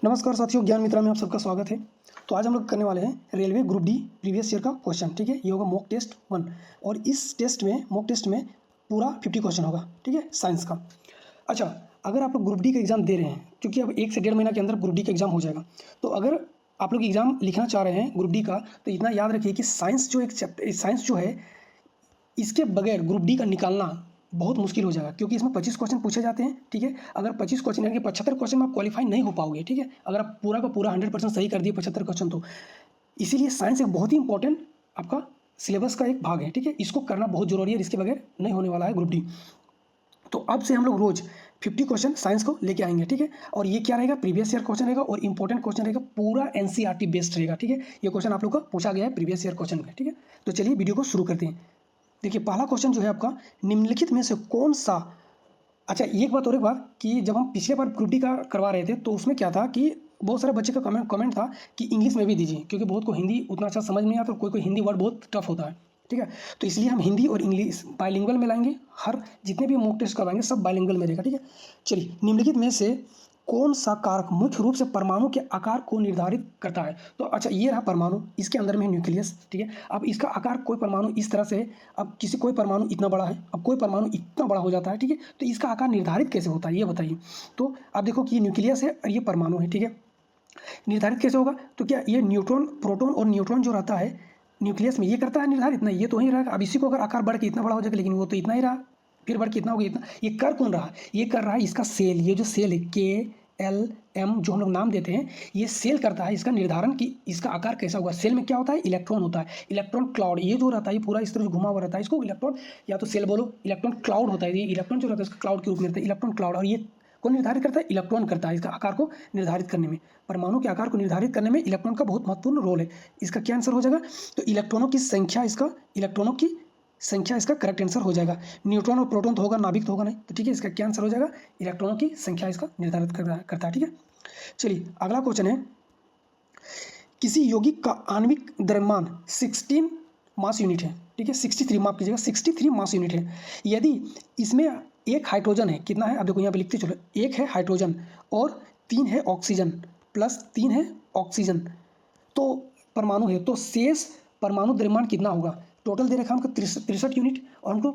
नमस्कार साथियों, ज्ञान मित्रा में आप सबका स्वागत है। तो आज हम लोग करने वाले हैं railway group D previous year का क्वेश्चन। ठीक है, ये होगा मॉक टेस्ट 1 और इस मॉक टेस्ट में पूरा 50 क्वेश्चन होगा। ठीक है, साइंस का। अच्छा, अगर आप लोग ग्रुप डी का एग्जाम दे रहे हैं, क्योंकि अब 1 से 1.5 महीना के अंदर ग्रुप डी का एग्जाम हो जाएगा, तो अगर आप लोग एग्जाम लिखना चाह रहे हैं ग्रुप डी का, तो इतना याद रखिए कि साइंस जो है, इसके बगैर ग्रुप डी का निकालना बहुत मुश्किल हो जाएगा, क्योंकि इसमें 25 क्वेश्चन पूछे जाते हैं। ठीक है, अगर 25 क्वेश्चन यानी कि 75 क्वेश्चन में आप क्वालिफाई नहीं हो पाओगे। ठीक है, अगर आप पूरा का पूरा 100% सही कर दिए 75 क्वेश्चन, तो इसीलिए साइंस एक बहुत ही इंपॉर्टेंट आपका सिलेबस का एक भाग है। ठीक है, इसको करना बहुत जरूरी है, इसके बगैर नहीं होने वाला है ग्रुप डी। तो अब से हम लोग रोज 50 क्वेश्चन साइंस को लेके आएंगे। ठीक है, और ये क्या रहेगा, प्रीवियस ईयर क्वेश्चन रहेगा और इंपॉर्टेंट क्वेश्चन रहेगा, पूरा एनसीईआरटी बेस्ड रहेगा। ठीक है, ये क्वेश्चन आप लोग का पूछा गया है प्रीवियस ईयर क्वेश्चन में। ठीक है, तो चलिए वीडियो को शुरू करते हैं। देखिए, पहला क्वेश्चन जो है आपका, निम्नलिखित में से कौन सा। अच्छा, एक बात कि जब हम पिछले बार ग्रुप डी का करवा रहे थे, तो उसमें क्या था कि बहुत सारे बच्चे का कमेंट था कि इंग्लिश में भी दीजिए, क्योंकि बहुत को हिंदी उतना अच्छा समझ नहीं आता, तो कोई हिंदी वर्ड बहुत टफ होता है। ठीक है, तो इसलिए हम हिंदी और इंग्लिश बाइलिंगुअल में लाएंगे। हर जितने भी मॉक टेस्ट करवाएंगे सब बाइलिंगुअल में रहेगा। ठीक है, चलिए, निम्नलिखित में से कौन सा कारक मुख्य रूप से परमाणु के आकार को निर्धारित करता है। तो अच्छा, ये रहा परमाणु, इसके अंदर में न्यूक्लियस। ठीक है, अब इसका आकार, कोई परमाणु इस तरह से है, अब कोई परमाणु इतना बड़ा है, अब कोई परमाणु इतना बड़ा हो जाता है। ठीक है, तो इसका आकार निर्धारित कैसे होता है ये बताइए। तो आप देखो कि ये न्यूक्लियस है और ये परमाणु है। ठीक है, निर्धारित कैसे होगा, तो क्या ये न्यूट्रॉन, प्रोटॉन और न्यूट्रॉन जो रहता है न्यूक्लियस में, ये करता है निर्धारित? नहीं, ये तो वहीं रहेगा। अब इसी को अगर आकार बढ़ के इतना बड़ा हो जाएगा, लेकिन वो तो इतना ही रहा, फिर बढ़ के इतना हो गया, इतना। ये कर कौन रहा, ये कर रहा है इसका सेल। ये जो सेल है KLM जो हम लोग नाम देते हैं, ये सेल करता है इसका निर्धारण कि इसका आकार कैसा होगा। सेल में क्या होता है, इलेक्ट्रॉन होता है, इलेक्ट्रॉन क्लाउड। ये जो रहता है, ये पूरा इस तरह घुमा हुआ रहता है, इसको इलेक्ट्रॉन, या तो सेल बोलो, इलेक्ट्रॉन क्लाउड होता है। ये इलेक्ट्रॉन जो रहता है इसका क्लाउड के रूप में रहता है, इलेक्ट्रॉन क्लाउड। और ये कौन निर्धारित करता है, इलेक्ट्रॉन करता है इसका आकार को निर्धारित करने में। परमाणु के आकार को निर्धारित करने में इलेक्ट्रॉन का बहुत महत्वपूर्ण रोल है। इसका क्या आंसर हो जाएगा, तो इलेक्ट्रॉनों की संख्या इसका करेक्ट आंसर हो जाएगा। न्यूट्रॉन और प्रोटॉन तो होगा, नाभिक तो होगा नहीं। तो ठीक है, इसका क्या आंसर हो जाएगा, इलेक्ट्रॉनों की संख्या इसका निर्धारित करता है। ठीक है, चलिए अगला क्वेश्चन है, किसी यौगिक का आणविक द्रव्यमान 16 मास यूनिट है। ठीक है, 63 माफ कीजिएगा, 63 मास यूनिट है। यदि इसमें एक हाइड्रोजन है, कितना है, अब देखो यहाँ पे लिखते चलो, एक है हाइड्रोजन और 3 है ऑक्सीजन, प्लस 3 है ऑक्सीजन, तो परमाणु है, तो शेष परमाणु द्रव्यमान कितना होगा। टोटल दे रखा है हमको 63 यूनिट, और हमको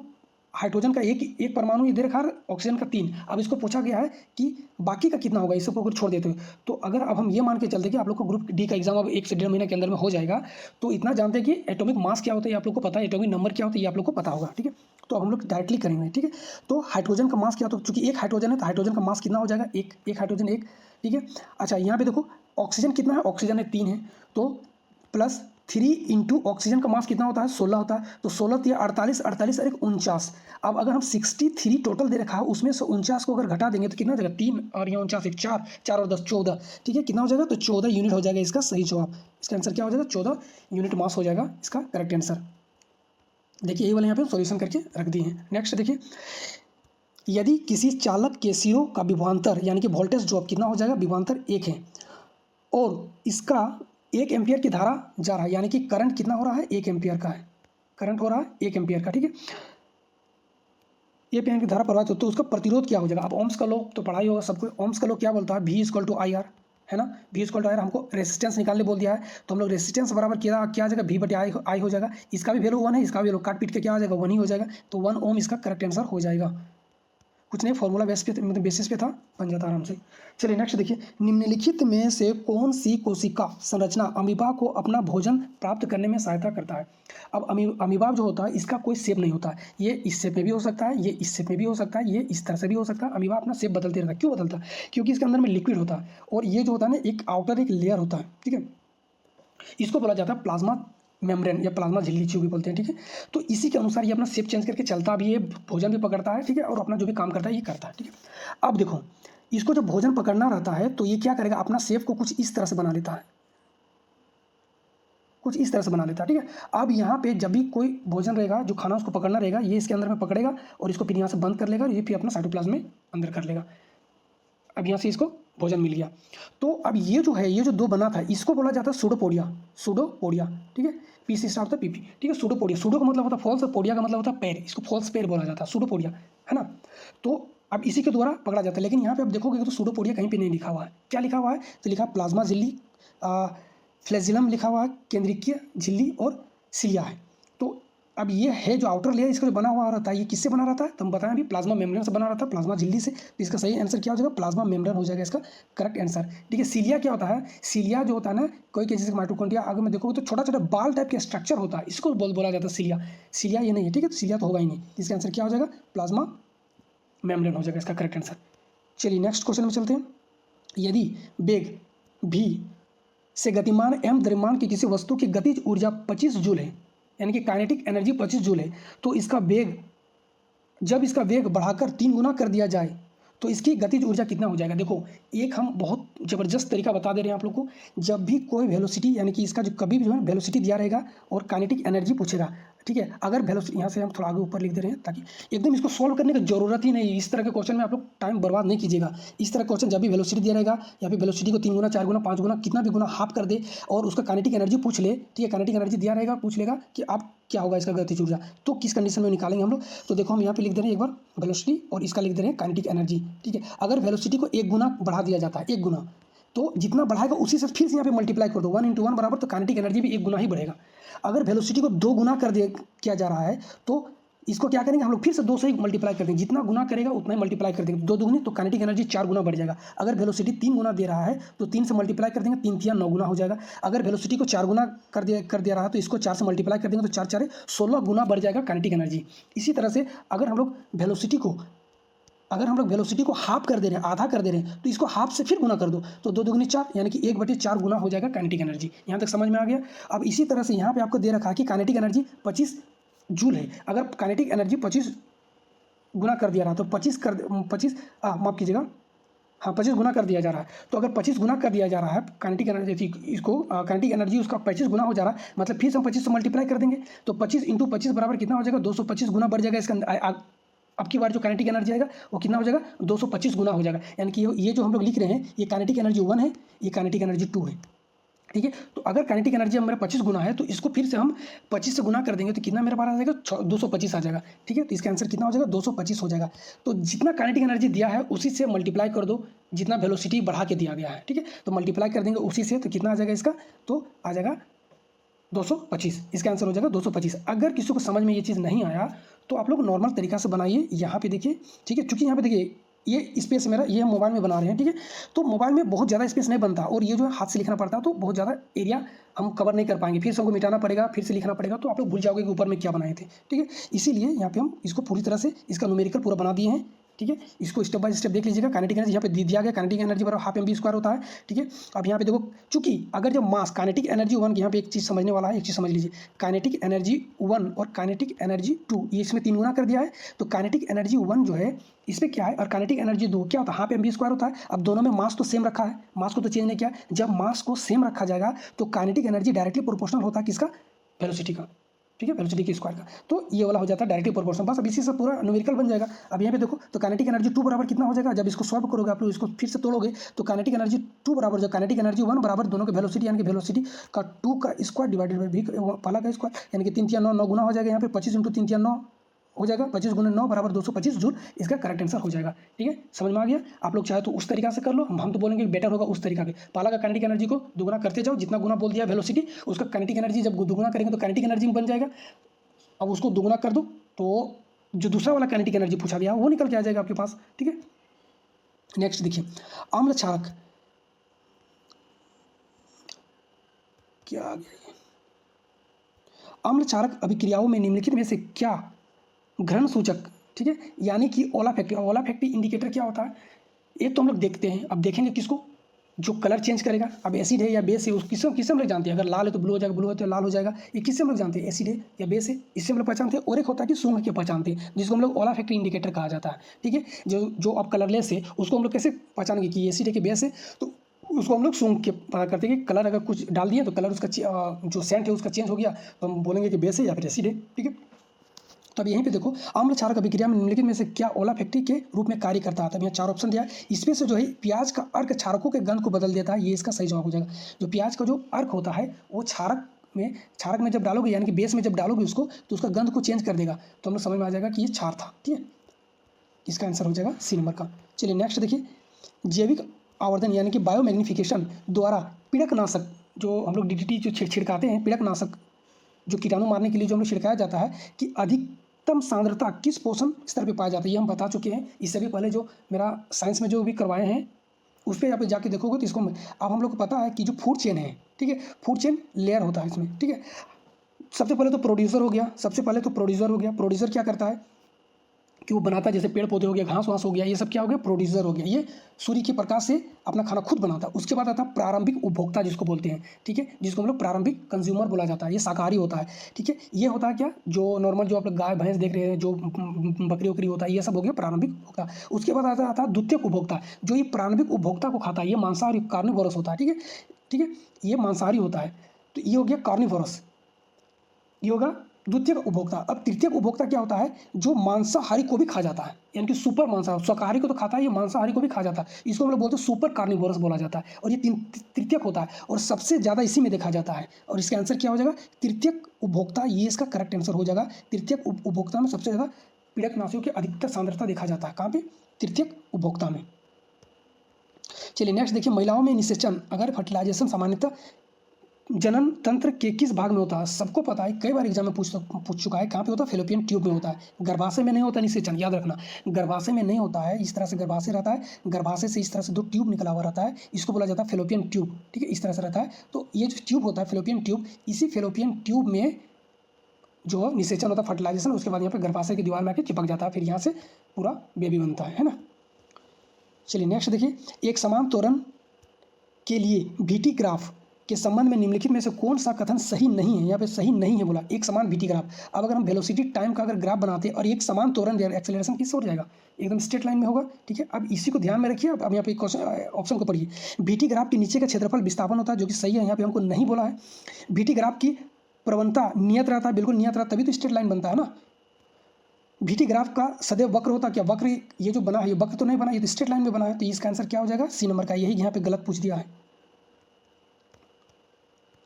हाइड्रोजन का एक परमाणु ये दे रखा है, ऑक्सीजन का 3। अब इसको पूछा गया है कि बाकी का कितना होगा, इसको अगर छोड़ देते हुए। तो अगर अब हम ये मान के चलते कि आप लोग को ग्रुप डी का एग्जाम अब 1 से 1.5 महीने के अंदर में हो जाएगा, तो इतना जानते हैं कि एटॉमिक मास क्या होता है, ये आप लोग को पता है, एटॉमिक नंबर क्या होता है ये आप लोग को पता होगा। ठीक है, तो अब हम लोग डायरेक्टली करेंगे। ठीक है, तो हाइड्रोजन का मास क्या होता है, चूंकि एक हाइड्रोजन है तो हाइड्रोजन का मास कितना हो जाएगा, एक हाइड्रोजन एक। ठीक है, अच्छा यहाँ पे देखो ऑक्सीजन कितना है, ऑक्सीजन है 3 है, तो प्लस 3 इंटू ऑक्सीजन का मास कितना होता है, 16 होता है, तो 16 या 48 और 49। अब अगर हम 63 टोटल दे रखा है, उसमें से 49 को अगर घटा देंगे तो कितना हो जाएगा, 3 और यहाँ 49 4 और 10 14। ठीक है, कितना हो जाएगा, तो 14 यूनिट हो जाएगा इसका सही जवाब। इसका आंसर क्या हो जाएगा, 14 यूनिट मास हो जाएगा इसका करेक्ट आंसर। देखिए ये वाले यहाँ पे सॉल्यूशन करके रख दिए हैं। नेक्स्ट देखिए, यदि किसी चालक के सिरों का विभवांतर यानी कि वोल्टेज ड्रॉप कितना हो जाएगा, विभवांतर 1 है, और इसका 1 एम्पियर की धारा जा रहा है, यानी कि करंट कितना हो रहा है, 1 एम्पियर का है, करंट हो रहा है 1 एम्पियर का। ठीक है, 1 एम्पियर की धारा प्रवाहित हो, तो उसका प्रतिरोध क्या हो जाएगा। अब ओम्स का लॉ तो पढ़ाई होगा सबको, ओम्स का लॉ क्या बोलता है, V = IR, है ना। V = IR, हमको रेसिस्टेंस निकालने बोल दिया है, तो हम लोग रेसिस्टेंस बराबर क्या आ जाएगा, V/I हो जाएगा। इसका भी वैल्यू 1 है, इसका भी वैल्यू काट पीट के क्या आ जाएगा, 1 ही हो जाएगा, तो 1 ओम इसका करेक्ट आंसर हो जाएगा। कुछ नहीं, फॉर्मूला बेसिस पे था, बन जाता आराम से। चलिए नेक्स्ट देखिए, निम्नलिखित में से कौन सी कोशिका संरचना अमीबा को अपना भोजन प्राप्त करने में सहायता करता है। अब अमीबा जो होता है इसका कोई शेप नहीं होता है, ये इस शेप में भी हो सकता है, ये इस शेप में भी हो सकता है, ये इस तरह से भी हो सकता है। अमीबा अपना शेप बदलते रहता है, क्यों बदलता है, क्योंकि इसके अंदर में लिक्विड होता है, और ये जो होता है ना, एक आउटर एक लेयर होता है। ठीक है, इसको बोला जाता है प्लाज्मा मेम्ब्रेन या प्लाज्मा झिल्ली जो भी बोलते हैं। ठीक है, तो इसी के अनुसार ये अपना शेप चेंज करके चलता भी है, भोजन भी पकड़ता है। ठीक है, और अपना जो भी काम करता है ये करता है। ठीक है, अब देखो इसको जब भोजन पकड़ना रहता है तो ये क्या करेगा, अपना शेप को कुछ इस तरह से बना लेता है, कुछ इस तरह से बना लेता है। ठीक है, अब यहाँ पे जब भी कोई भोजन रहेगा, जो खाना उसको पकड़ना रहेगा, ये इसके अंदर में पकड़ेगा और इसको फिर यहाँ से बंद कर लेगा, और ये फिर अपना साइटोप्लाज्म में अंदर कर लेगा। अब यहाँ से इसको भोजन मिल गया। तो अब ये जो है, ये जो 2 बना था, इसको बोला जाता है सूडोपोडिया। ठीक है, पी से स्टार्ट होता है PP। ठीक है, सूडोपोडिया, सूडो का मतलब होता है फॉल्स और पोडिया का मतलब होता है पैर, इसको फॉल्स पैर बोला जाता है, सूडोपोडिया, है ना। तो अब इसी के द्वारा पकड़ा जाता है। लेकिन यहाँ पे आप देखोगे तो सूडोपोडिया कहीं पे नहीं लिखा हुआ है। क्या लिखा हुआ है? तो लिखा प्लाज्मा झिल्ली, फ्लैजिलम लिखा हुआ है, केंद्रीय झिल्ली और सिलिया है। तो अब ये है जो आउटर लेयर इसका जो बना हुआ रहता है, ये किससे बना रहता है? तो हम बताएं अभी प्लाज्मा मेम्ब्रेन से बना रहता है, प्लाज्मा झिल्ली से। तो इसका सही आंसर क्या हो जाएगा? प्लाज्मा मेम्ब्रेन हो जाएगा इसका करेक्ट आंसर। ठीक है, सिलिया क्या होता है? सिलिया जो होता है ना, कोई के जैसे माइटोकॉन्ड्रिया अगर मैं देखोगे तो छोटा छोटा बाल टाइप का स्ट्रक्चर होता है, इसको बोला जाता है सिलिया। सिलिया ये नहीं है, ठीक है, तो सिलिया तो होगा ही नहीं। इसका आंसर क्या हो जाएगा? प्लाज्मा मेम्ब्रेन हो जाएगा इसका करेक्ट आंसर। चलिए नेक्स्ट क्वेश्चन में चलते हैं। यदि वेग v से गतिमान एवं द्रव्यमान की किसी वस्तु की गतिज ऊर्जा 25 जूल है, यानी कि काइनेटिक एनर्जी 25 जूल है, तो इसका वेग, जब इसका वेग बढ़ाकर 3 गुना कर दिया जाए तो इसकी गतिज ऊर्जा कितना हो जाएगा? देखो, एक हम बहुत ज़बरदस्त तरीका बता दे रहे हैं आप लोग को। जब भी कोई वेलोसिटी, यानी कि इसका जो कभी भी जो है वेलोसिटी दिया रहेगा और काइनेटिक एनर्जी पूछेगा, ठीक है, अगर वेलोसिटी, यहाँ से हम थोड़ा आगे ऊपर लिख दे रहे हैं ताकि एकदम इसको सॉल्व करने की जरूरत ही नहीं है। इस तरह के क्वेश्चन में आप लोग टाइम बर्बाद नहीं कीजिएगा। इस तरह क्वेश्चन जब भी वेलोसिटी दिया रहेगा या फिर वेलोसिटी को 3 गुना, 4 गुना, 5 गुना, कितना भी गुना हाफ कर दे और उसका काइनेटिक एनर्जी पूछ ले, ठीक है, काइनेटिक एनर्जी दिया रहेगा, पूछ लेगा कि आप क्या होगा इसका गतिज ऊर्जा, तो किस कंडीशन में निकालेंगे हम लोग? तो देखो हम यहाँ पे लिख दे रहे हैं एक बार वेलोसिटी और इसका लिख दे रहे हैं काइनेटिक एनर्जी। ठीक है, अगर वेलोसिटी को 1 गुना बढ़ा दिया जाता है, 1 गुना, तो जितना बढ़ाएगा उसी से फिर से यहाँ पे मल्टीप्लाई कर दो, 1 × 1 बराबर, तो काइनेटिक एनर्जी भी 1 गुना ही बढ़ेगा। अगर वेलोसिटी को 2 गुना किया जा रहा है तो इसको क्या करेंगे हम लोग? फिर से 2 से ही मल्टीप्लाई कर देंगे, जितना गुना करेगा उतना ही मल्टीप्लाई कर देंगे, 2 दुगुनी, तो काइनेटिक एनर्जी 4 गुना बढ़ जाएगा। अगर वेलोसिटी 3 गुना दे रहा है तो 3 से मल्टीप्लाई कर देंगे, 3 × 3 = 9 गुना हो जाएगा। अगर वेलोसिटी को 4 गुना कर दिया रहा है तो इसको 4 से मल्टीप्लाई कर देंगे, तो 4 × 4 = 16 गुना बढ़ जाएगा काइनेटिक एनर्जी। इसी तरह से अगर हम लोग वेलोसिटी को हाफ कर दे रहे हैं, आधा कर दे रहे हैं, तो इसको हाफ से फिर गुना कर दो, तो 2 दुगुनी 4, यानी कि 1/4 गुना हो जाएगा काइनेटिक एनर्जी। यहाँ तक समझ में आ गया? अब इसी तरह से यहाँ पे आपको दे रखा है कि काइनेटिक एनर्जी 25 जूल है। अगर काइनेटिक एनर्जी 25 गुना कर दिया रहा तो 25 माफ कीजिएगा, हाँ 25 गुना कर दिया जा रहा है। तो अगर 25 गुना कर दिया जा रहा है काइनेटिक एनर्जी, इसको काइनेटिक एनर्जी उसका 25 गुना हो जा रहा है, मतलब फिर से हम 25 से मल्टीप्लाई कर देंगे, तो 25 × 25 बराबर कितना हो जाएगा? 225 गुना बढ़ जाएगा इसका। अब की बार जो काइनेटिक एनर्जी आएगा वो कितना हो जाएगा? 225 गुना हो जाएगा। यानी कि ये जो हम लोग लिख रहे हैं, ये काइनेटिक एनर्जी 1 है, ये काइनेटिक एनर्जी 2 है। ठीक है, तो अगर काइनेटिक एनर्जी हमारा 25 गुना है तो इसको फिर से हम 25 से गुना कर देंगे, तो कितना मेरे पास आ जाएगा? 225 आ जाएगा। ठीक है, तो इसका आंसर कितना हो जाएगा? 225 हो जाएगा। तो जितना काइनेटिक एनर्जी दिया है उसी से मल्टीप्लाई कर दो, जितना वेलोसिटी बढ़ा के दिया गया है। ठीक है, तो मल्टीप्लाई कर देंगे उसी से, तो कितना आ जाएगा इसका? तो आ जाएगा 225। इसका आंसर हो जाएगा 225। अगर किसी को समझ में ये चीज़ नहीं आया तो आप लोग नॉर्मल तरीका से बनाइए। यहाँ पे देखिए, ठीक है, चूँकि यहाँ पे देखिए ये स्पेस मेरा, ये हम मोबाइल में बना रहे हैं, ठीक है, तो मोबाइल में बहुत ज़्यादा स्पेस नहीं बनता और ये जो है हाथ से लिखना पड़ता है, तो बहुत ज़्यादा एरिया हम कवर नहीं कर पाएंगे, फिर से हमको मिटाना पड़ेगा, फिर से लिखना पड़ेगा, तो आप लोग भूल जाओगे कि ऊपर में क्या बनाए थे। ठीक है, इसीलिए यहाँ पे हम इसको पूरी तरह से इसका न्यूमेरिकल पूरा बना दिए हैं। ठीक है, इसको स्टेप बाय स्टेप देख लीजिएगा। काइनेटिक एनर्जी यहाँ पे दिया गया, काइनेटिक एनर्जी बराबर हाफ mv² होता है। ठीक है, अब यहाँ पे देखो, चूंकि अगर जब मास काइनेटिक एनर्जी 1, यहाँ पे एक चीज़ समझने वाला है, एक चीज़ समझ लीजिए, काइनेटिक एनर्जी 1 और काइनेटिक एनर्जी 2, ये इसमें 3 गुना कर दिया है, तो काइनेटिक एनर्जी 1 जो है इसमें क्या है और काइनेटिक एनर्जी 2 क्या होता है? हाफ mv² होता है। अब दोनों में मास तो सेम रखा है, मास को तो चेंज नहीं किया। जब मास को सेम रखा जाएगा तो काइनेटिक एनर्जी डायरेक्टली प्रोपोर्शनल होता है किसका? वेलोसिटी का। ठीक है, वेलोसिटी की स्क्वायर का, तो ये वाला हो जाता है डायरेक्टली प्रोपोर्शनल। बस अब इसी से पूरा न्यूमेरिकल बन जाएगा। अब यहाँ पे देखो, तो काइनेटिक एनर्जी 2 बराबर कितना हो जाएगा? जब इसको सॉल्व करोगे आप लोग, इसको फिर से तोड़ोगे, तो काइनेटिक एनर्जी 2 बराबर, जो काइनेटिक एनर्जी 1 बराबर दोनों के वेलोसिटी, यानी कि वेलोसिटी का 2 का स्क्वायर डिवाइडेड बाई v पहला का स्क्वायर, यानी कि 3 × 9 9 गुना हो जाएगा। यहाँ पे 25 × 3 × 9 हो जाएगा, 25 × 9 बराबर 225 जूल। इसका करेक्ट आंसर हो जाएगा। ठीक है, समझ में आ गया? आप लोग चाहे तो उस तरीका से कर लो, हम तो बोलेंगे बेटर होगा उस तरीका के। पहला का काइनेटिक एनर्जी को दुगुना करते जाओ, जितना गुना बोल दिया वेलोसिटी, उसका काइनेटिक एनर्जी जब दुगुना करेंगे तो काइनेटिक एनर्जी में बन जाएगा। अब उसको दुगुना कर दो तो जो दूसरा वाला काइनेटिक एनर्जी पूछा गया वो निकल के आ जाएगा आपके पास। ठीक है, नेक्स्ट देखिए, अम्ल क्षारक क्या आ गया? अम्ल क्षारक अभिक्रियाओं में निम्नलिखित में से क्या घ्राण सूचक, ठीक है, यानी कि ओलाफैक्टी इंडिकेटर क्या होता है? एक तो हम लोग देखते हैं, अब देखेंगे किसको? जो कलर चेंज करेगा। अब एसिड है या बेस है, किससे हम लोग जानते हैं? अगर लाल है तो ब्लू हो जाएगा, ब्लू है तो लाल हो जाएगा। ये किससे हम लोग जानते हैं? एसिड है या बेस है, इससे हम लोग पहचानते हैं। और एक होता है कि सूंघ के पहचानते हैं, जिसको हम लोग ओलाफैक्टी इंडिकेटर कहा जाता है। ठीक है, जो अब कलरलेस है उसको हम लोग कैसे पहचानेंगे कि एसिड है कि बेस है? तो उसको हम लोग सूंघ के पता करते हैं कि कलर अगर कुछ डाल दिए तो कलर उसका जो सेंट है उसका चेंज हो गया, तो हम बोलेंगे कि बेस है या फिर एसिड है। ठीक है, तो अब यहीं पे देखो, अम्ल क्षारक अभिक्रिया में निम्नलिखित में से क्या ओलाफैक्टी के रूप में कार्य करता है? तब यहाँ 4 ऑप्शन दिया है, इसमें से जो है प्याज का अर्क क्षारकों के गंध को बदल देता है, ये इसका सही जवाब हो जाएगा। जो प्याज का जो अर्क होता है वो क्षारक में जब डालोगे, यानी कि बेस में जब डालोगे उसको, तो उसका गंध को चेंज कर देगा, तो हम लोग समझ में आ जाएगा कि ये क्षार था। ठीक है, इसका आंसर हो जाएगा सी नंबर का। चलिए नेक्स्ट देखिए, जैविक आवर्धन यानी कि बायोमैग्निफिकेशन द्वारा पीड़कनाशक, जो हम लोग डीडीटी जो छिड़काते हैं, पीड़कनाशक जो कीटाणु मारने के लिए जो हम लोग छिड़काया जाता है, कि अधिकतम सांद्रता किस पोषण स्तर पे पाया जाता है, ये हम बता चुके हैं। इससे भी पहले जो मेरा साइंस में जो भी करवाए हैं उस पर यहाँ पे जाके देखोगे तो इसको अब हम लोग को पता है कि जो फूड चेन है, ठीक है, फूड चेन लेयर होता है इसमें, ठीक है। सबसे पहले तो प्रोड्यूसर हो गया, सबसे पहले तो प्रोड्यूसर हो गया। प्रोड्यूसर क्या करता है कि वो बनाता है, जैसे पेड़ पौधे हो गया, घास वास हो गया, ये सब क्या हो गया, प्रोड्यूसर हो गया। ये सूर्य के प्रकाश से अपना खाना खुद बनाता है। उसके बाद आता है प्रारंभिक उपभोक्ता जिसको बोलते हैं, ठीक है, जिसको हम लोग प्रारंभिक कंज्यूमर बोला जाता है। ये शाकाहारी होता है, ठीक है। ये होता है क्या, जो नॉर्मल जो आप लोग गाय भैंस देख रहे हैं, जो बकरी वकरी होता है, ये सब हो गया प्रारंभिक उपभोक्ता। उसके बाद आता है द्वितीयक उपभोक्ता, जो ये प्रारंभिक उपभोक्ता को खाता है। ये मांसाहारी कार्निवोरस होता है, ठीक है, ठीक है, ये मांसाहारी होता है। तो ये हो गया कार्निवोरस, ये होगा द्वितीयक उपभोक्ता। अब तृतीयक उपभोक्ता क्या होता है, जो मांसाहारी को भी खा जाता है, यानी कि सुपर मांसाहारी, शाकाहारी को तो खाता है, ये मांसाहारी को भी खा जाता है। इसको हम लोग बोलते हैं सुपर कार्निवोरस बोला जाता है। और ये तृतीयक होता है और सबसे ज़्यादा इसी में देखा जाता है। और इसका आंसर क्या हो जाएगा, तृतीयक उपभोक्ता, ये इसका करेक्ट आंसर हो जाएगा। तृतीयक उपभोक्ता में सबसे ज़्यादा पीड़कनाशियों की अधिकतर सांद्रता देखा जाता है। कहाँ पे, तृतीयक उपभोक्ता में। चलिए नेक्स्ट देखिए, महिलाओं में निषेचन अगर फर्टिलाइजेशन सामान्यतः जनन तंत्र के किस भाग में होता है। सबको पता है, कई बार एग्जाम में पूछ चुका है, कहाँ पे होता है, फेलोपियन ट्यूब में होता है। गर्भाशय में नहीं होता निषेचन, याद रखना, गर्भाशय में नहीं होता है। इस तरह से गर्भाशय रहता है, गर्भाशय से इस तरह से 2 ट्यूब निकला हुआ रहता है, इसको बोला जाता है फेलोपियन ट्यूब, ठीक है, इस तरह से रहता है। तो ये जो ट्यूब होता है फेलोपियन ट्यूब, इसी फेलोपियन ट्यूब में जो निषेचन होता है, फर्टिलाइजेशन, उसके बाद यहाँ पे गर्भाशय की दीवार में आके चिपक जाता है, फिर यहाँ से पूरा बेबी बनता है ना। चलिए नेक्स्ट देखिए, एक समान त्वरण के लिए VT ग्राफ के संबंध में निम्नलिखित में से कौन सा कथन सही नहीं है। यहाँ पे सही नहीं है बोला, एक समान VT ग्राफ। अब अगर हम वेलोसिटी टाइम का अगर ग्राफ बनाते हैं और एक समान त्वरण एक्सेलरेशन किस हो जाएगा, एकदम स्ट्रेट लाइन में होगा, ठीक है। अब इसी को ध्यान में रखिए। अब यहाँ पे ऑप्शन को पढ़िए, VT ग्राफ के नीचे का क्षेत्रफल विस्थापन होता है, जो कि सही है, यहाँ पे हमको नहीं बोला है। VT ग्राफ की प्रवणता नियत रहता है, बिल्कुल नियत रहता है, तभी तो स्ट्रेट लाइन बनता है ना। VT ग्राफ का सदैव वक्र होता है, क्या वक्र ये जो बना है, ये वक्र तो नहीं बना, ये तो स्ट्रेट लाइन में बना है। तो इसका आंसर क्या हो जाएगा, सी नंबर का। यही यहाँ पे गलत पूछ दिया है।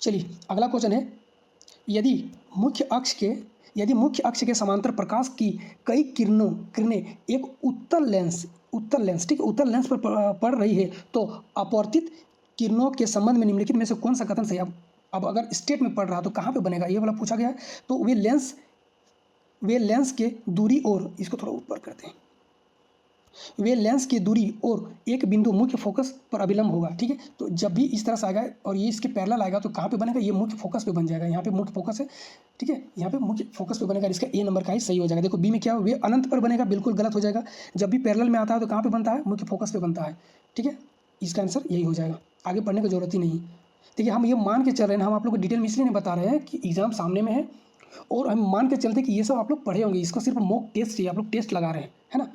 चलिए अगला क्वेश्चन है, यदि मुख्य अक्ष के समांतर प्रकाश की कई किरणें एक उत्तल लेंस, ठीक है, उत्तल लेंस पर पड़ रही है, तो अपवर्तित किरणों के संबंध में निम्नलिखित में से कौन सा कथन सही है। अब अगर स्ट्रेट में पड़ रहा तो कहाँ पे बनेगा, ये वाला पूछा गया है। तो वे लेंस के दूरी और, इसको थोड़ा ऊपर करते हैं, वे लेंस की दूरी और एक बिंदु मुख्य फोकस पर अभिलंब होगा, ठीक है। तो जब भी इस तरह से आएगा और ये इसके पैरेलल आएगा तो कहाँ पे बनेगा, ये मुख्य फोकस पे बन जाएगा। यहाँ पे मुख्य फोकस है, ठीक है, यहाँ पे मुख्य फोकस पे बनेगा। इसका ए नंबर का ही सही हो जाएगा। देखो बी में क्या हो, वे अनंत पर बनेगा, बिल्कुल गलत हो जाएगा। जब भी पैरेलल में आता है तो कहाँ पे बनता है, मुख्य फोकस पे बनता है, ठीक है। इसका आंसर यही हो जाएगा, आगे पढ़ने की जरूरत ही नहीं। देखिए हम ये मान के चल रहे हैं, हम आप लोग को डिटेल में इसलिए नहीं बता रहे हैं कि एग्जाम सामने में है और हम मान के चलते कि ये सब आप लोग पढ़े होंगे। इसको सिर्फ मॉक टेस्ट चाहिए, आप लोग टेस्ट लगा रहे हैं, है ना।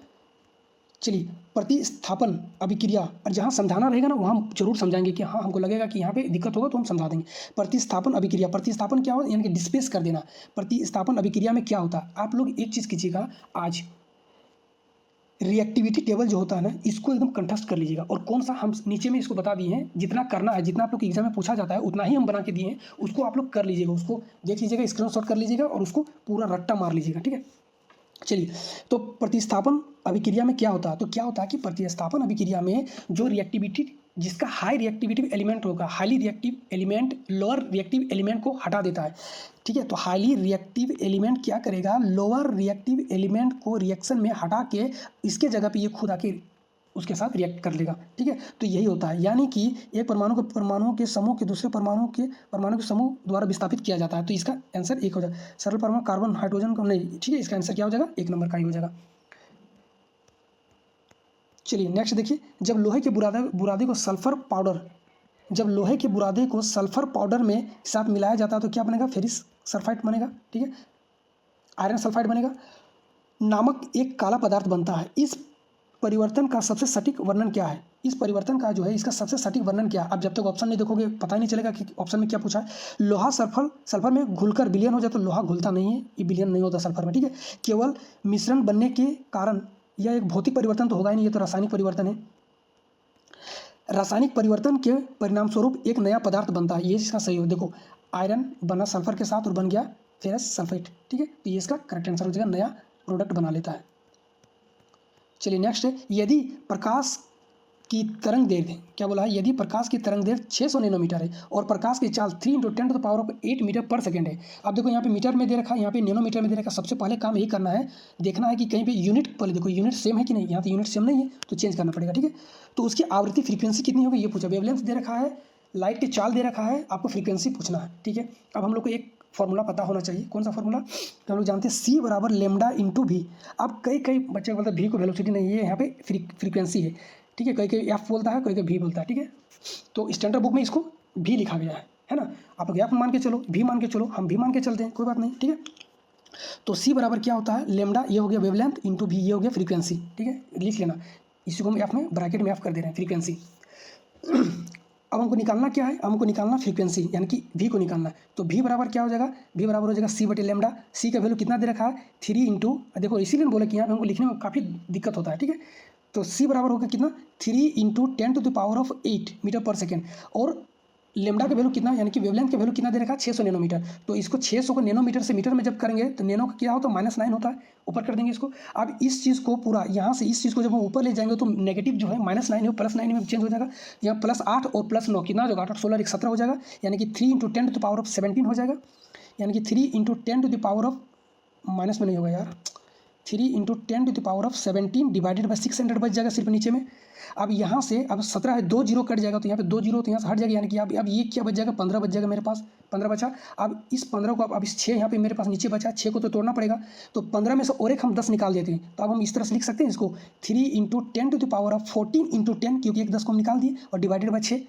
चलिए प्रतिस्थापन अभिक्रिया, और जहाँ समझाना रहेगा ना वहाँ हम जरूर समझाएंगे कि हाँ हमको लगेगा कि यहाँ पे दिक्कत होगा तो हम समझा देंगे। प्रतिस्थापन अभिक्रिया, प्रतिस्थापन क्या होता है, यानी कि डिस्प्लेस कर देना। प्रतिस्थापन अभिक्रिया में क्या होता है, आप लोग एक चीज़ कीजिएगा, आज रिएक्टिविटी टेबल जो होता है ना, इसको एकदम कंठस्थ कर लीजिएगा। और कौन सा हम नीचे में इसको बता दिए हैं, जितना करना है, जितना आप लोग एग्जाम में पूछा जाता है उतना ही हम बना के दिए हैं, उसको आप लोग कर लीजिएगा, उसको देख लीजिएगा, स्क्रीनशॉट कर लीजिएगा और उसको पूरा रट्टा मार लीजिएगा, ठीक है। चलिए तो प्रतिस्थापन अभिक्रिया में क्या होता है, तो क्या होता है कि प्रतिस्थापन अभिक्रिया में जो रिएक्टिविटी, जिसका हाई रिएक्टिविटी एलिमेंट होगा, highly reactive element lower reactive element को हटा देता है, ठीक है। तो हाईली रिएक्टिव एलिमेंट क्या करेगा, लोअर रिएक्टिव एलिमेंट को रिएक्शन में हटा के इसके जगह पे ये खुद आके उसके साथ रिएक्ट कर लेगा, ठीक है। तो यही होता है, यानी कि एक परमाणुओं के समूह के दूसरे परमाणु के समूह द्वारा विस्थापित किया जाता है। तो इसका आंसर एक हो जाएगा। सरल परमाणु कार्बन हाइड्रोजन को नहीं, ठीक है, इसका आंसर क्या हो जाएगा, एक नंबर का ही हो जाएगा। चलिए नेक्स्ट देखिए, जब लोहे के बुरादे को सल्फर पाउडर, जब लोहे के बुरादे को सल्फर पाउडर में साथ मिलाया जाता है तो क्या बनेगा, फेरिस सल्फाइड बनेगा, ठीक है, आयरन सल्फाइड बनेगा नामक एक काला पदार्थ बनता है। इस परिवर्तन का सबसे सटीक वर्णन क्या है, इस परिवर्तन का जो है इसका सबसे सटीक वर्णन क्या है। आप जब तक ऑप्शन नहीं देखोगे पता ही नहीं चलेगा कि ऑप्शन में क्या पूछा है। लोहा सल्फर में घुलकर विलयन हो जाए, तो लोहा घुलता नहीं है, ये विलयन नहीं होता सल्फर में, ठीक है। केवल मिश्रण बनने के कारण यह एक भौतिक परिवर्तन तो होगा ही नहीं, ये तो रासायनिक परिवर्तन है। रासायनिक परिवर्तन के परिणाम स्वरूप एक नया पदार्थ बनता है, ये इसका सही हो। देखो आयरन बना सल्फर के साथ और बन गया फेरस सल्फेट, ठीक है। तो ये इसका करेक्ट आंसर हो जाएगा, नया प्रोडक्ट बना लेता है। चलिए नेक्स्ट है, यदि प्रकाश की तरंग दैर्घ्य, क्या बोला है, यदि प्रकाश की तरंग दैर्घ्य 600 नैनोमीटर है और प्रकाश की चाल 3 × 10⁸ मीटर पर सेकंड है। अब देखो यहाँ पे मीटर में दे रखा है, यहाँ पे नैनोमीटर में दे रखा है। सबसे पहले काम यही करना है, देखना है कि कहीं पे यूनिट, पहले देखो यूनिट सेम है कि नहीं, यहाँ तो यूनिट सेम नहीं है तो चेंज करना पड़ेगा, ठीक है। तो उसकी आवृत्ति फ्रीक्वेंसी कितनी होगी ये पूछा, वेवलेंथ दे रखा है, लाइट की चाल दे रखा है, आपको फ्रीक्वेंसी पूछना है, ठीक है। अब हम लोग को एक फॉर्मूला पता होना चाहिए, कौन सा फॉर्मूला, तो हम लोग जानते हैं C बराबर लेमडा इंटू भी। अब कई बच्चे बोलते हैं भी को वेलोसिटी नहीं है, यहाँ पे फ्रीक्वेंसी है, ठीक है। कोई F बोलता है, कोई भी बोलता है, ठीक है। तो स्टैंडर्ड बुक में इसको भी लिखा गया है ना। आप लोग F मान के चलो, भी मान के चलो, हम भी मान के चलते हैं, कोई बात नहीं, ठीक है। तो C बराबर क्या होता है, लेमडा ये हो गया वेवलेंथ इंटू भी ये हो गया फ्रीक्वेंसी, ठीक है, लिख लेना। इसी को हम F में ब्रैकेट में F कर दे रहे हैं, फ्रीक्वेंसी। अब हमको निकालना क्या है, हमको निकालना फ्रीक्वेंसी यानी कि भी को निकालना है। तो भी बराबर क्या हो जाएगा, भी बराबर हो जाएगा C बटे लेमडा। C का वैल्यू कितना दे रखा है 3 इंटू, देखो इसीलिए बोले कि यहाँ पे हमको लिखने में काफ़ी दिक्कत होता है, ठीक है। तो C बराबर होगा कितना 3 × 10⁸ मीटर पर सेकेंड, और लेमडा का वैल्यू कितना, यानी कि वेवलेंथ का वैल्यू कितना दे रखा है 600 नैनोमीटर। तो इसको 600 को नैनोमीटर से मीटर में जब करेंगे तो नैनो का क्या होता है -9 होता है, ऊपर कर देंगे इसको। अब इस चीज़ को पूरा यहाँ से इस चीज़ को जब हम ऊपर ले जाएंगे तो नेगेटिव जो है -9 है +9 में चेंज हो जाएगा। यहाँ +8 और +9 कितना हो जाएगा, 8 16 17 हो जाएगा, यानी कि 3 × 10⁻17 हो जाएगा, यानी कि 3 × 10⁻, माइनस में नहीं होगा यार, 3 × 10⁻17 डिवाइडेड बाई 600 बच जाएगा सिर्फ नीचे में। अब यहाँ से अब 17 है, 2 जीरो कट जाएगा तो यहाँ पे 2 जीरो तो यहाँ से हट जाएगा, यानी कि अब ये क्या बच जाएगा 15 बच जाएगा, मेरे पास 15 बचा। अब इस 15 को अब इस 6 यहाँ पे मेरे पास नीचे बचा, 6 को तो तोड़ना पड़ेगा, तो 15 में से और एक हम 10 निकाल देते हैं। तो अब हम इस तरह से लिख सकते हैं इसको 3 × 10⁻14 × 10, क्योंकि एक 10 को हम निकाल दिए, और डिवाइडेड बाई 6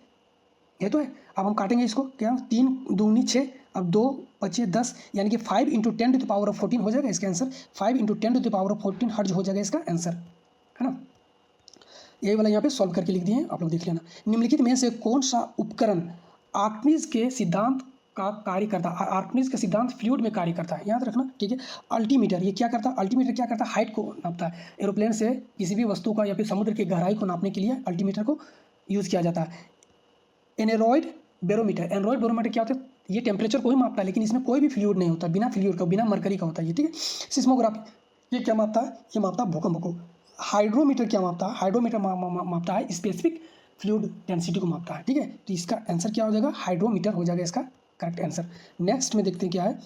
ये तो है। अब हम काटेंगे इसको, क्या 3 दूनी 6, अब 2 बचे 10, यानी कि 5 × 10⁻14 हो जाएगा इसका आंसर। 5 × 10⁻14 हर्ज हो जाएगा इसका आंसर, है ना। यही वाला यहाँ पे सॉल्व करके लिख दिए हैं, आप लोग देख लेना। निम्नलिखित में से कौन सा उपकरण आर्किमिडीज के सिद्धांत का कार्य करता है, आर्किमिडीज का सिद्धांत फ्लूइड में कार्य करता है, याद रखना, ठीक है। अल्टीमीटर ये क्या करता है, अल्टीमीटर क्या करता है, हाइट को नापता है। एरोप्लेन से किसी भी वस्तु का या फिर समुद्र की गहराई को नापने के लिए अल्टीमीटर को यूज़ किया जाता है। एनेरॉइड बैरोमीटर, एनरॉइड बैरोमीटर क्या होता है, ये टेम्परेचर को ही मापता है, लेकिन इसमें कोई भी फ्लूइड नहीं होता, बिना फ्लूइड का, बिना मरकरी का होता है ये, ठीक है। सिस्मोग्राफी ये क्या मापता है, ये मापता है भूकंप को। हाइड्रोमीटर क्या मापता है, हाइड्रोमीटर मापता है स्पेसिफिक फ्लूइड डेंसिटी को मापता है, ठीक है। तो इसका आंसर क्या हो जाएगा, हाइड्रोमीटर हो जाएगा इसका करेक्ट आंसर। नेक्स्ट में देखते हैं क्या है,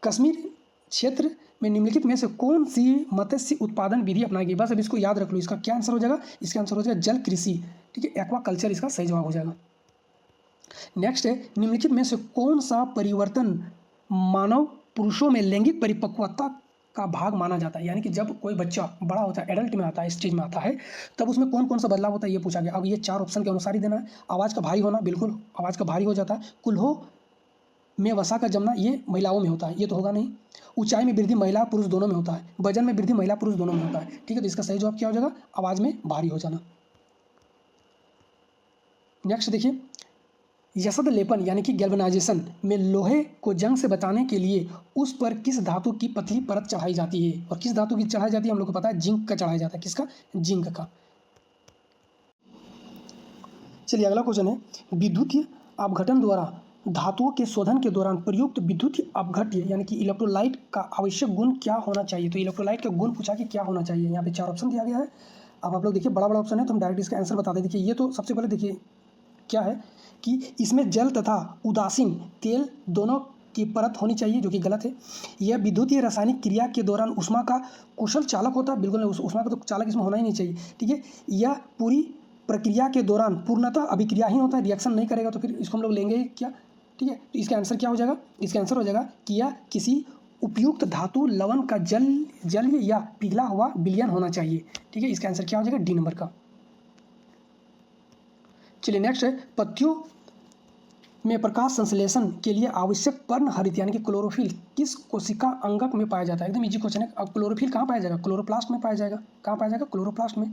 कश्मीर क्षेत्र में निम्नलिखित में से कौन सी मत्स्य उत्पादन विधि अपनाई गई, बस अब इसको याद रख लो। इसका क्या आंसर हो जाएगा, इसका आंसर हो जाएगा जल कृषि, ठीक है, एक्वाकल्चर इसका सही जवाब हो जाएगा। नेक्स्ट है, निम्नलिखित में से कौन सा परिवर्तन मानव पुरुषों में लैंगिक परिपक्वता का भाग माना जाता है, यानी कि जब कोई बच्चा बड़ा होता है, एडल्ट में आता है, स्टेज में आता है, तब उसमें कौन कौन सा बदलाव होता है ये पूछा गया। अब ये 4 ऑप्शन के अनुसार ही देना है। आवाज़ का भारी होना, बिल्कुल आवाज़ का भारी हो जाता है। कुल्हों में वसा का जमना, ये महिलाओं में होता है, ये तो होगा नहीं। ऊंचाई में वृद्धि महिला पुरुष दोनों में होता है। वजन में वृद्धि महिला पुरुष दोनों में होता है, ठीक है। तो इसका सही जवाब क्या हो जाएगा, आवाज़ में भारी हो जाना। नेक्स्ट देखिए, यसद लेपन यानी कि गैल्वेनाइजेशन में लोहे को जंग से बचाने के लिए उस पर किस धातु की पतली परत चढ़ाई जाती है, और किस धातु की चढ़ाई जाती है हम लोग को पता है, जिंक का चढ़ाया जाता है। किसका, जिंक का। चलिए अगला क्वेश्चन है, विद्युतीय अपघटन द्वारा धातुओं के शोधन के दौरान प्रयुक्त विद्युतीय अपघट्य यानी कि इलेक्ट्रोलाइट का आवश्यक गुण क्या होना चाहिए। तो इलेक्ट्रोलाइट का गुण पूछा कि क्या होना चाहिए, यहाँ पे 4 ऑप्शन दिया गया है। अब आप लोग देखिए, बड़ा बड़ा ऑप्शन है तो हम डायरेक्ट इसका आंसर बता दें। देखिए ये तो सबसे पहले देखिए क्या है कि इसमें जल तथा उदासीन तेल दोनों की परत होनी चाहिए, जो कि गलत है। यह विद्युतीय रासायनिक क्रिया के दौरान ऊष्मा का कुशल चालक होता है, बिल्कुल नहीं, ऊष्मा का तो चालक इसमें होना ही नहीं चाहिए, ठीक है। यह पूरी प्रक्रिया के दौरान पूर्णतः अभिक्रियाहीन होता है, रिएक्शन नहीं करेगा, तो फिर इसको हम लोग लेंगे क्या, ठीक है। तो इसका आंसर क्या हो जाएगा, इसका आंसर हो जाएगा कि यह किसी उपयुक्त धातु लवण का जल या पिघला हुआ विलयन होना चाहिए, ठीक है। इसका आंसर क्या हो जाएगा, डी नंबर का। चलिए नेक्स्ट है, पत्तियों में प्रकाश संश्लेषण के लिए आवश्यक पर्णहरित यानी कि क्लोरोफिल किस कोशिका अंगक में पाया जाता है। एकदम इजी क्वेश्चन है। अब क्लोरोफिल कहाँ पाया जाएगा, क्लोरोप्लास्ट में पाया जाएगा। कहाँ पाया जाएगा, क्लोरोप्लास्ट में।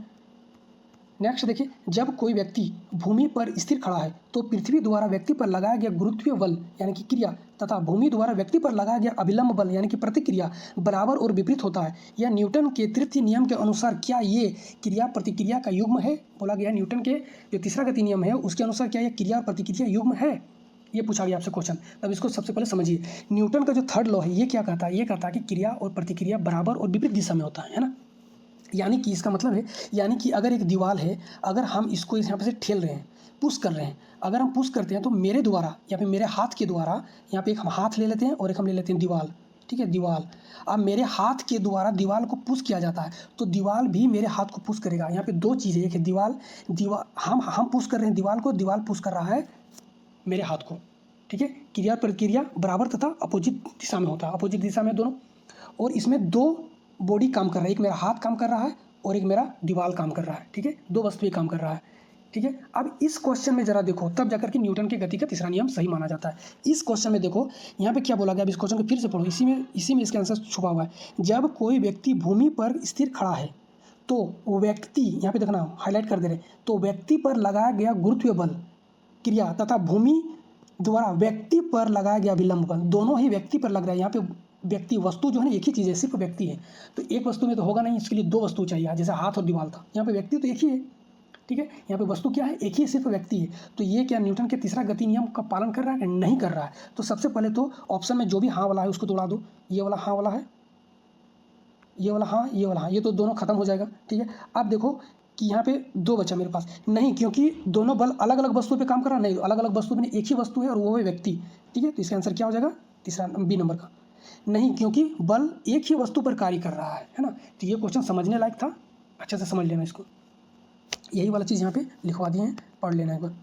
नेक्स्ट देखिए, जब कोई व्यक्ति भूमि पर स्थिर खड़ा है तो पृथ्वी द्वारा व्यक्ति पर लगाया गया गुरुत्वीय बल यानी कि क्रिया तथा भूमि द्वारा व्यक्ति पर लगाया गया अभिलंब बल यानी कि प्रतिक्रिया बराबर और विपरीत होता है। यह न्यूटन के तृतीय नियम के अनुसार क्या ये क्रिया प्रतिक्रिया का युग्म है। बोला गया न्यूटन के जो तीसरा गति नियम है उसके अनुसार क्या यह क्रिया और प्रतिक्रिया युग्म है, ये पूछा गया आपसे क्वेश्चन। तब इसको सबसे पहले समझिए, न्यूटन का जो थर्ड लॉ है ये क्या कहता है, ये कहता है कि क्रिया और प्रतिक्रिया बराबर और विपरीत दिशा में होता है ना। यानी कि इसका मतलब है, यानी कि अगर एक दीवार है, अगर हम इसको यहाँ पे से ठेल रहे हैं, पुश कर रहे हैं, अगर हम पुश करते हैं तो मेरे द्वारा या फिर मेरे हाथ के द्वारा, यहाँ पे एक हम हाथ ले लेते हैं और एक हम ले लेते हैं दीवार, ठीक है, दीवार। अब मेरे हाथ के द्वारा दीवार को पुश किया जाता है तो दीवार भी मेरे हाथ को पुश करेगा। यहाँ पे दो चीज़ें, एक है दीवार हम पुश कर रहे हैं दीवार को, दीवार पुश कर रहा है मेरे हाथ को, ठीक है। क्रिया प्रतिक्रिया बराबर तथा अपोजिट दिशा में होता है, अपोजिट दिशा में दोनों। और इसमें दो बॉडी काम कर रहा है, एक मेरा हाथ काम कर रहा है और एक मेरा दीवार काम कर रहा है, ठीक है, दो वस्तुएं काम कर रहा है, ठीक है। अब इस क्वेश्चन में जरा देखो, तब जाकर के न्यूटन की गति का तीसरा नियम सही माना जाता है। इस क्वेश्चन में देखो यहाँ पे क्या बोला गया, अब इस क्वेश्चन को फिर से पढ़ो, इसी में इसका आंसर छुपा हुआ है। जब कोई व्यक्ति भूमि पर स्थिर खड़ा है तो वो व्यक्ति, यहाँ पे देखना हाईलाइट कर दे रहे, तो व्यक्ति पर लगाया गया गुरुत्वीय बल क्रिया तथा भूमि द्वारा व्यक्ति पर लगाया गया विलंब बल, दोनों ही व्यक्ति पर लग रहा है। यहाँ पे व्यक्ति, वस्तु जो है ना एक ही चीज़ है, सिर्फ व्यक्ति है, तो एक वस्तु में तो होगा नहीं, इसके लिए दो वस्तु चाहिए, जैसे हाथ और दीवार था। यहाँ पे व्यक्ति तो एक ही है, ठीक है, यहाँ पे वस्तु क्या है, एक ही, सिर्फ व्यक्ति है। तो ये क्या न्यूटन के तीसरा गति नियम का पालन कर रहा है, नहीं कर रहा है? तो सबसे पहले तो ऑप्शन में जो भी हाँ वाला है उसको तोड़ा दो, ये वाला हाँ वाला है, ये वाला हाँ, ये वाला हाँ, ये तो दोनों खत्म हो जाएगा, ठीक है। अब देखो कि यहाँ पे दो बचा मेरे पास, नहीं, क्योंकि दोनों बल अलग अलग वस्तु पे काम कर रहा है, नहीं, अलग अलग वस्तु में एक ही वस्तु है और वो है व्यक्ति, ठीक है। तो इसका आंसर क्या हो जाएगा, तीसरा बी नंबर का, नहीं, क्योंकि बल एक ही वस्तु पर कार्य कर रहा है ना। तो ये क्वेश्चन समझने लायक था, अच्छे से समझ लेना इसको, यही वाला चीज़ यहाँ पे लिखवा दिए हैं, पढ़ लेना एक बार।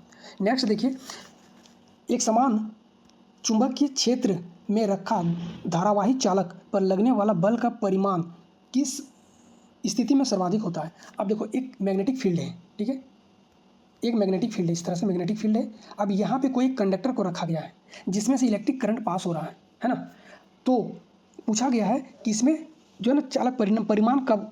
नेक्स्ट देखिए, एक समान चुंबकीय क्षेत्र में रखा धारावाही चालक पर लगने वाला बल का परिमाण किस स्थिति में सर्वाधिक होता है। अब देखो एक मैग्नेटिक फील्ड है, ठीक है, एक मैग्नेटिक फील्ड है, इस तरह से मैग्नेटिक फील्ड है। अब यहाँ पे कोई कंडक्टर को रखा गया है जिसमें से इलेक्ट्रिक करंट पास हो रहा है ना। तो पूछा गया है कि इसमें जो है ना चालक परिमाण कब,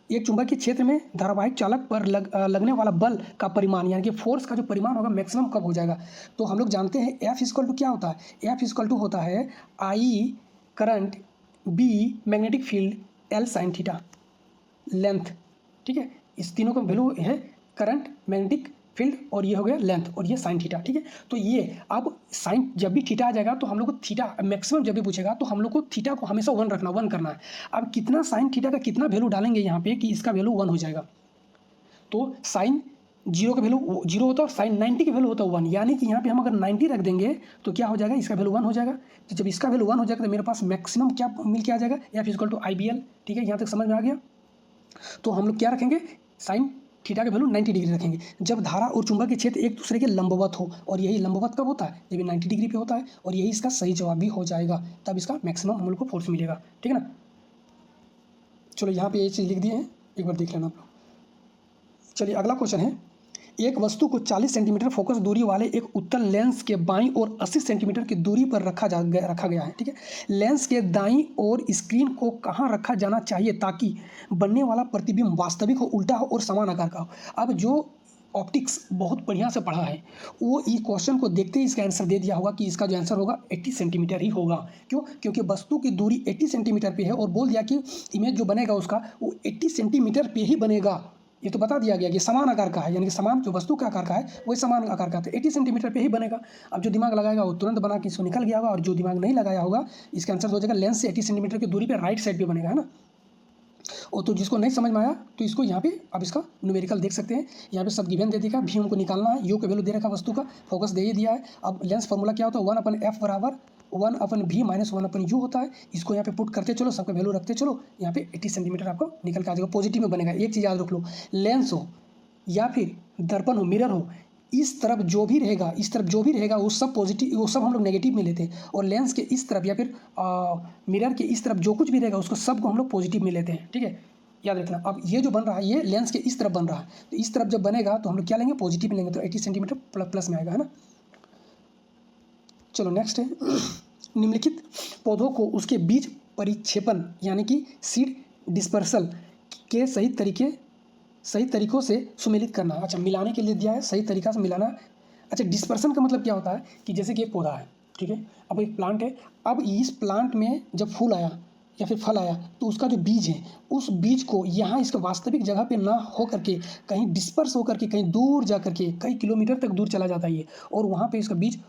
एक चुंबकीय क्षेत्र में धारावाहिक चालक पर लगने वाला बल का परिमाण, यानी कि फोर्स का जो परिमाण होगा मैक्सिमम कब हो जाएगा। तो हम लोग जानते हैं F इक्वल टू क्या होता है, F इक्वल टू होता है I current, B magnetic field, L sine theta length, ठीक है। इस तीनों का वैल्यू है करंट, मैग्नेटिक फील्ड और ये हो गया लेंथ और ये साइन थीटा, ठीक है। तो ये अब साइन जब भी थीटा आ जाएगा तो हम लोग को थीटा मैक्सिमम जब भी पूछेगा तो हम लोग को थीटा को हमेशा 1 रखना, 1 करना है। अब कितना साइन थीटा का कितना वैल्यू डालेंगे यहाँ पे कि इसका वैल्यू 1 हो जाएगा। तो साइन 0 का वैल्यू 0 होता है और साइन 90 का वैल्यू होता है 1, यानी कि यहाँ पे हम अगर 90 रख देंगे तो क्या हो जाएगा, इसका वैल्यू 1 हो जाएगा। तो जब इसका वैल्यू 1 हो जाएगा तो मेरे पास मैक्सिमम क्या मिल के आ जाएगा, F इक्वल टू IBL, ठीक है, यहाँ तक समझ में आ गया। तो हम लोग क्या रखेंगे, साइन थीटा का वैल्यू 90 डिग्री रखेंगे जब धारा और चुंबकीय क्षेत्र एक दूसरे के लंबवत हो, और यही लंबवत कब होता है, जब ये 90 डिग्री पे होता है, और यही इसका सही जवाब भी हो जाएगा, तब इसका मैक्सिमम हम लोग को फोर्स मिलेगा, ठीक है ना। चलो यहाँ पे ये चीज़ लिख दिए हैं, एक बार देख लेना आप लोग। चलिए अगला क्वेश्चन है, एक वस्तु को 40 सेंटीमीटर फोकस दूरी वाले एक उत्तल लेंस के बाईं और 80 सेंटीमीटर की दूरी पर रखा गया है, ठीक है। लेंस के दाईं ओर स्क्रीन को कहाँ रखा जाना चाहिए ताकि बनने वाला प्रतिबिंब वास्तविक हो, उल्टा हो और समान आकार का हो। अब जो ऑप्टिक्स बहुत बढ़िया से पढ़ा है वो इस क्वेश्चन को देखते ही इसका आंसर दे दिया होगा कि इसका जो आंसर होगा 80 सेंटीमीटर ही होगा। क्यों, क्योंकि वस्तु की दूरी 80 सेंटीमीटर पे है और बोल दिया कि इमेज जो बनेगा उसका वो 80 सेंटीमीटर पे ही बनेगा। ये तो बता दिया गया कि समान आकार का है, यानी कि समान जो वस्तु का आकार का है वही समान आकार का, तो 80 सेंटीमीटर पे ही बनेगा। अब जो दिमाग लगाएगा वो तुरंत बना के इसको निकल गया होगा, और जो दिमाग नहीं लगाया होगा इसका आंसर हो जाएगा लेंस से 80 सेंटीमीटर की दूरी पे राइट साइड पे बनेगा, है ना। और तो जिसको नहीं समझ में आया तो इसको यहाँ पे आप इसका न्यूमेरिकल देख सकते हैं, यहाँ पे सब गिवन दे देगा, भी हमको निकालना है, यू का वैल्यू दे रखा वस्तु का, फोकस दे ही दिया है। अब लेंस फॉर्मूला क्या होता है, 1/f बराबर 1/v माइनस 1/u होता है। इसको यहाँ पे पुट करते चलो, सबका वैल्यू रखते चलो, यहाँ पे 80 सेंटीमीटर आपको निकल के आ जाएगा, पॉजिटिव में बनेगा। एक चीज़ याद रख लो, लेंस हो या फिर दर्पण हो, मिरर हो, इस तरफ जो भी रहेगा, इस तरफ जो भी रहेगा वो सब पॉजिटिव, वो सब हम लोग नेगेटिव में लेते हैं, और लेंस के इस तरफ या फिर मिरर के इस तरफ जो कुछ भी रहेगा उसको सबको हम लोग पॉजिटिव में लेते हैं, ठीक है, याद रखना। अब ये जो बन रहा है ये लेंस के इस तरफ बन रहा है, तो इस तरफ जब बनेगा तो हम लोग क्या लेंगे, पॉजिटिव में लेंगे, तो 80 सेंटीमीटर प्लस में आएगा, है ना। चलो नेक्स्ट है, निम्नलिखित पौधों को उसके बीज परिक्षेपण यानी कि सीड डिस्पर्सल के सही तरीकों से सुमेलित करना। अच्छा, मिलाने के लिए दिया है, सही तरीका से मिलाना। अच्छा, डिस्पर्सन का मतलब क्या होता है कि जैसे कि एक पौधा है, ठीक है, अब एक प्लांट है, अब इस प्लांट में जब फूल आया या फिर फल आया तो उसका जो बीज है उस बीज को यहाँ इसके वास्तविक जगह पे ना हो करके कहीं डिस्पर्स हो करके कहीं दूर जा करके कई किलोमीटर तक दूर चला जाता है ये, और वहाँ पे इसका बीज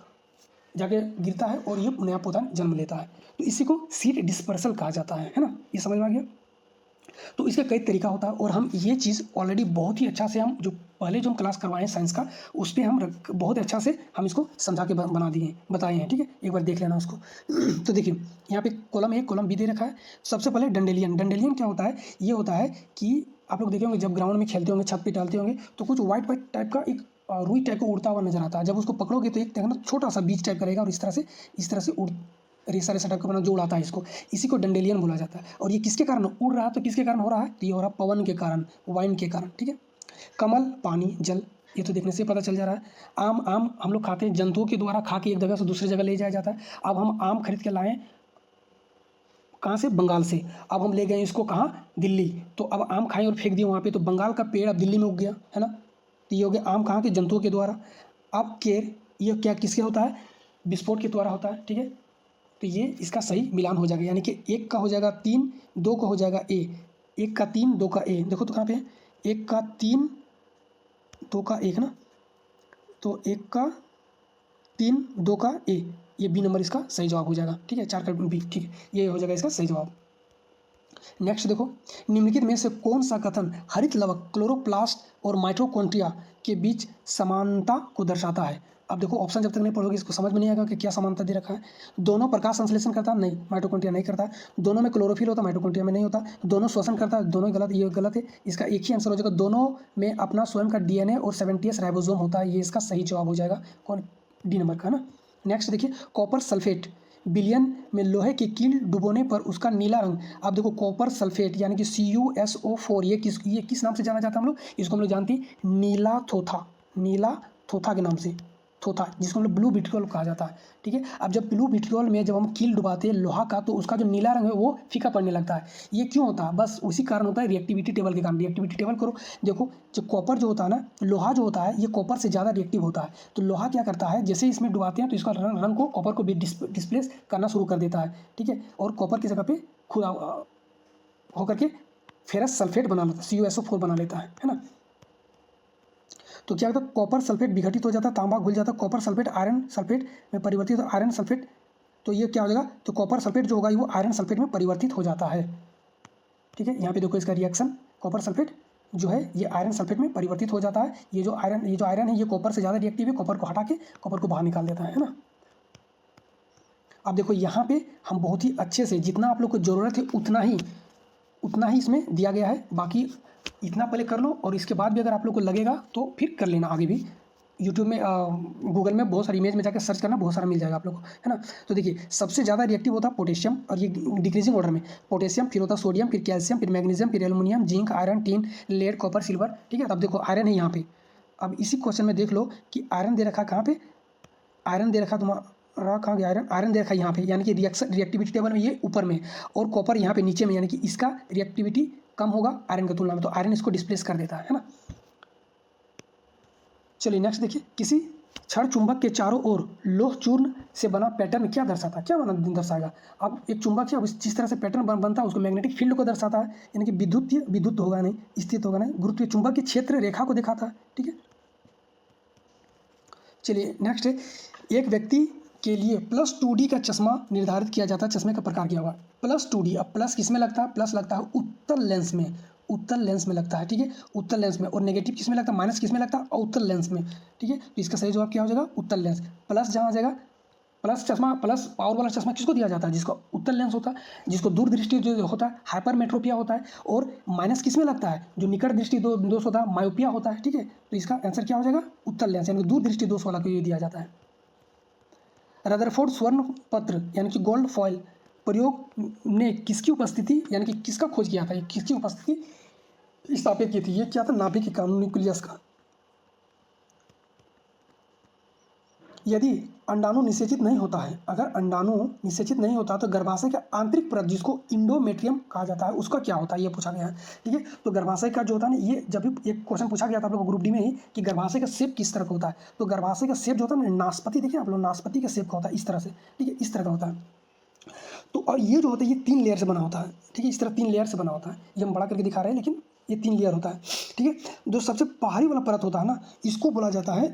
जाके गिरता है और ये नया पौधा जन्म लेता है। तो इसी को सीड डिस्पर्सल कहा जाता है ना। ये समझ में आ गया। तो इसका कई तरीका होता है और हम ये चीज़ ऑलरेडी बहुत ही अच्छा से हम जो पहले जो हम क्लास करवाए हैं साइंस का, उस पर हम बहुत अच्छा से हम इसको समझा के बना दिए बताए हैं। ठीक है, एक बार देख लेना उसको। तो देखिए यहाँ पे कॉलम ए कॉलम बी दे रखा है। सबसे पहले डंडेलियन। डंडेलियन क्या होता है? ये होता है कि आप लोग देखे होंगे जब ग्राउंड में खेलते होंगे, छत पे डालते होंगे, तो कुछ व्हाइट व्हाइट टाइप का एक रुई टाइप का उड़ता हुआ नजर आता है। जब उसको पकड़ोगे तो एक देखना छोटा सा बीज टाइप करेगा और इस तरह से उड़ रेसा रेसा टाइप का बना जो उड़ाता है इसको, इसी को डंडेलियन बोला जाता है। और ये किसके कारण उड़ रहा है? तो किसके कारण हो रहा है? तो ये हो रहा है पवन के कारण, वाइन के कारण। ठीक है, कमल पानी जल, ये तो देखने से पता चल जा रहा है। आम आम हम लोग खाते हैं, जंतुओं के द्वारा खा के एक जगह से दूसरी जगह ले जाया जाता है। अब हम आम खरीद के लाएं कहाँ से? बंगाल से। अब हम ले गए इसको कहाँ? दिल्ली। तो अब आम खाएं और फेंक दिए वहाँ पे, तो बंगाल का पेड़ अब दिल्ली में उग गया, है ना। तो ये हो गया आम कहाँ के? जंतुओं के द्वारा। अब केर, ये क्या किसके होता है? विस्फोट के द्वारा होता है। ठीक है, तो ये इसका सही मिलान हो जाएगा, यानी कि एक का हो जाएगा 3, 2 का हो जाएगा ए, एक का 3, 2 का ए। देखो तो कहाँ पे है? एक का 3, 2 का 1 ना, तो एक का 3, 2 का ए, ये बी नंबर इसका सही जवाब हो जाएगा। ठीक है, 4 का बी। ठीक है, ये हो जाएगा इसका सही जवाब। नेक्स्ट देखो, निम्नलिखित में से कौन सा कथन हरित लवक क्लोरोप्लास्ट और माइटोकॉन्ड्रिया के बीच समानता को दर्शाता है? अब देखो ऑप्शन जब तक नहीं पढ़ोगे इसको समझ में नहीं आएगा कि क्या समानता दे रखा है। दोनों प्रकाश संश्लेषण करता है? नहीं, माइटोकॉन्ड्रिया नहीं करता है। दोनों में क्लोरोफिल होता है? माइटोकॉन्ड्रिया में नहीं होता। दोनों श्वसन करता है? दोनों गलत, ये गलत है। इसका एक ही आंसर हो जाएगा, दोनों में अपना स्वयं का डीएनए और 70s राइबोसोम होता है। ये इसका सही जवाब हो जाएगा, कौन? डी नंबर का, है ना। नेक्स्ट देखिए, कॉपर सल्फेट विलयन में लोहे की कील डुबोने पर उसका नीला रंग। आप देखो कॉपर सल्फेट यानी कि CuSO4, ये किस नाम से जाना जाता है हम लोग? इसको हम लोग जानते हैं नीला थोथा, नीला थोथा के नाम से, थोथा, जिसको हम लोग ब्लू विट्रियोल कहा जाता है। ठीक है, अब जब ब्लू विट्रियोल में जब हम कील डुबाते हैं लोहा का, तो उसका जो नीला रंग है वो फीका पड़ने लगता है। ये क्यों होता है? बस उसी कारण होता है, रिएक्टिविटी टेबल के कारण। रिएक्टिविटी टेबल करो, देखो जो कॉपर जो होता है ना, लोहा जो होता है ये कॉपर से ज़्यादा रिएक्टिव होता है। तो लोहा क्या करता है, जैसे इसमें डुबाते हैं तो इसका रंग को, कॉपर को भी डिस्प्लेस करना शुरू कर देता है। ठीक है, और कॉपर की जगह पे खुद होकर के फेरस सल्फेट बना लेता है, CuSO4 बना लेता है ना। तो क्या होता है? कॉपर सल्फेट विघटित हो जाता है, तांबा घुल जाता है, कॉपर सल्फेट आयरन सल्फेट में परिवर्तित हो, आयरन सल्फेट, तो ये क्या हो जाएगा? तो कॉपर सल्फेट जो होगा वो आयरन सल्फेट में परिवर्तित हो जाता है। ठीक है, यहाँ पे देखो इसका रिएक्शन, कॉपर सल्फेट जो है ये आयरन सल्फेट में परिवर्तित हो जाता है। ये जो आयरन है ये कॉपर से ज़्यादा रिएक्टिव है, कॉपर को हटा के कॉपर को बाहर निकाल देता है ना। अब देखो यहाँ पे हम बहुत ही अच्छे से, जितना आप लोग को ज़रूरत है उतना ही इसमें दिया गया है। बाकी इतना पहले कर लो और इसके बाद भी अगर आप लोग को लगेगा तो फिर कर लेना आगे भी। यूट्यूब में गूगल में बहुत सारी इमेज में जाकर सर्च करना, बहुत सारा मिल जाएगा आप लोग को, है ना। तो देखिए सबसे ज़्यादा रिएक्टिव होता है पोटेशियम, और ये डिक्रीजिंग ऑर्डर में, पोटेशियम, फिर होता है सोडियम, फिर कैल्शियम, फिर मैग्नीशियम, फिर aluminium, zinc, iron, tin, lead, copper, silver. ठीक है, तब देखो आयरन है यहाँ पे। अब इसी क्वेश्चन में देख लो कि आयरन दे रखा है कहाँ पे? आयरन दे रखा तुम्हारा कहाँ गया? आयरन दे रखा है यहाँ पे, यानी कि रिएक्टिविटी टेबल में ये ऊपर में, और कॉपर यहाँ पे नीचे में, यानी कि इसका रिएक्टिविटी कम होगा आयरन की तुलना में, तो आयरन इसको डिस्प्लेस कर देता है ना। चलिए नेक्स्ट देखिए, किसी क्षण चुंबक के चारों ओर लोह चूर्ण से बना पैटर्न क्या दर्शाता है? क्या दर्शाएगा? अब एक चुंबक है, अब जिस तरह से पैटर्न बनता है उसको मैग्नेटिक फील्ड को दर्शाता है, यानी कि विद्युत होगा नहीं, स्थित होगा नहीं, गुरुत्वीय चुंबक की क्षेत्र रेखा को दिखाता है। ठीक है, चलिए नेक्स्ट है, एक व्यक्ति के लिए +2D का चश्मा निर्धारित किया जाता है, चश्मे का प्रकार क्या होगा? +2D, अब प्लस किस में लगता है? प्लस लगता है उत्तल लेंस में, उत्तल लेंस में लगता है। ठीक है, उत्तल लेंस में। और नेगेटिव किस में लगता है? माइनस किस में लगता है? अवतल लेंस में। ठीक है, तो इसका सही जवाब क्या हो जाएगा? उत्तल लेंस। प्लस जहाँ आ जाएगा, प्लस चश्मा, प्लस पावर वाला चश्मा किसको दिया जाता है? जिसका उत्तल लेंस होता है, जिसको दूरदृष्टि जो होता है हाइपरमेट्रोपिया होता है। और माइनस किस में लगता है? जो निकट दृष्टि दोष होता है मायोपिया होता है। ठीक है, तो इसका आंसर क्या हो जाएगा? उत्तल लेंस, यानी कि दूरदृष्टि दोष वाला को ये दिया जाता है। रदरफोर्ड स्वर्ण पत्र यानी कि गोल्ड फॉयल प्रयोग ने किसकी उपस्थिति, यानी कि किसका खोज किया था? किसकी उपस्थिति स्थापित की थी? ये क्या था? नाभिक का, न्यूक्लियस का। यदि अंडाणु निषेचित नहीं होता है, अगर अंडाणु निषेचित नहीं होता तो गर्भाशय का आंतरिक परत जिसको इंडोमेट्रियम कहा जाता है उसका क्या होता है? ये पूछा गया है। ठीक है, तो गर्भाशय का जो होता है ना, ये जब भी एक क्वेश्चन पूछा गया था आप लोगों को ग्रुप डी में ही कि गर्भाशय का शेप किस तरह का होता है, तो गर्भाशय का शेप जो होता है ना, नाशपाती, देखिए आप लोग, नाशपाती का शेप का होता है इस तरह से। ठीक है, इस तरह का होता है। तो और ये जो होता है ये 3 लेयर से बना होता है। ठीक है, इस तरह 3 लेयर से बना होता है। ये हम बड़ा करके दिखा रहे हैं लेकिन ये 3 लेयर होता है। ठीक है, जो सबसे बाहरी वाला परत होता है ना, इसको बोला जाता है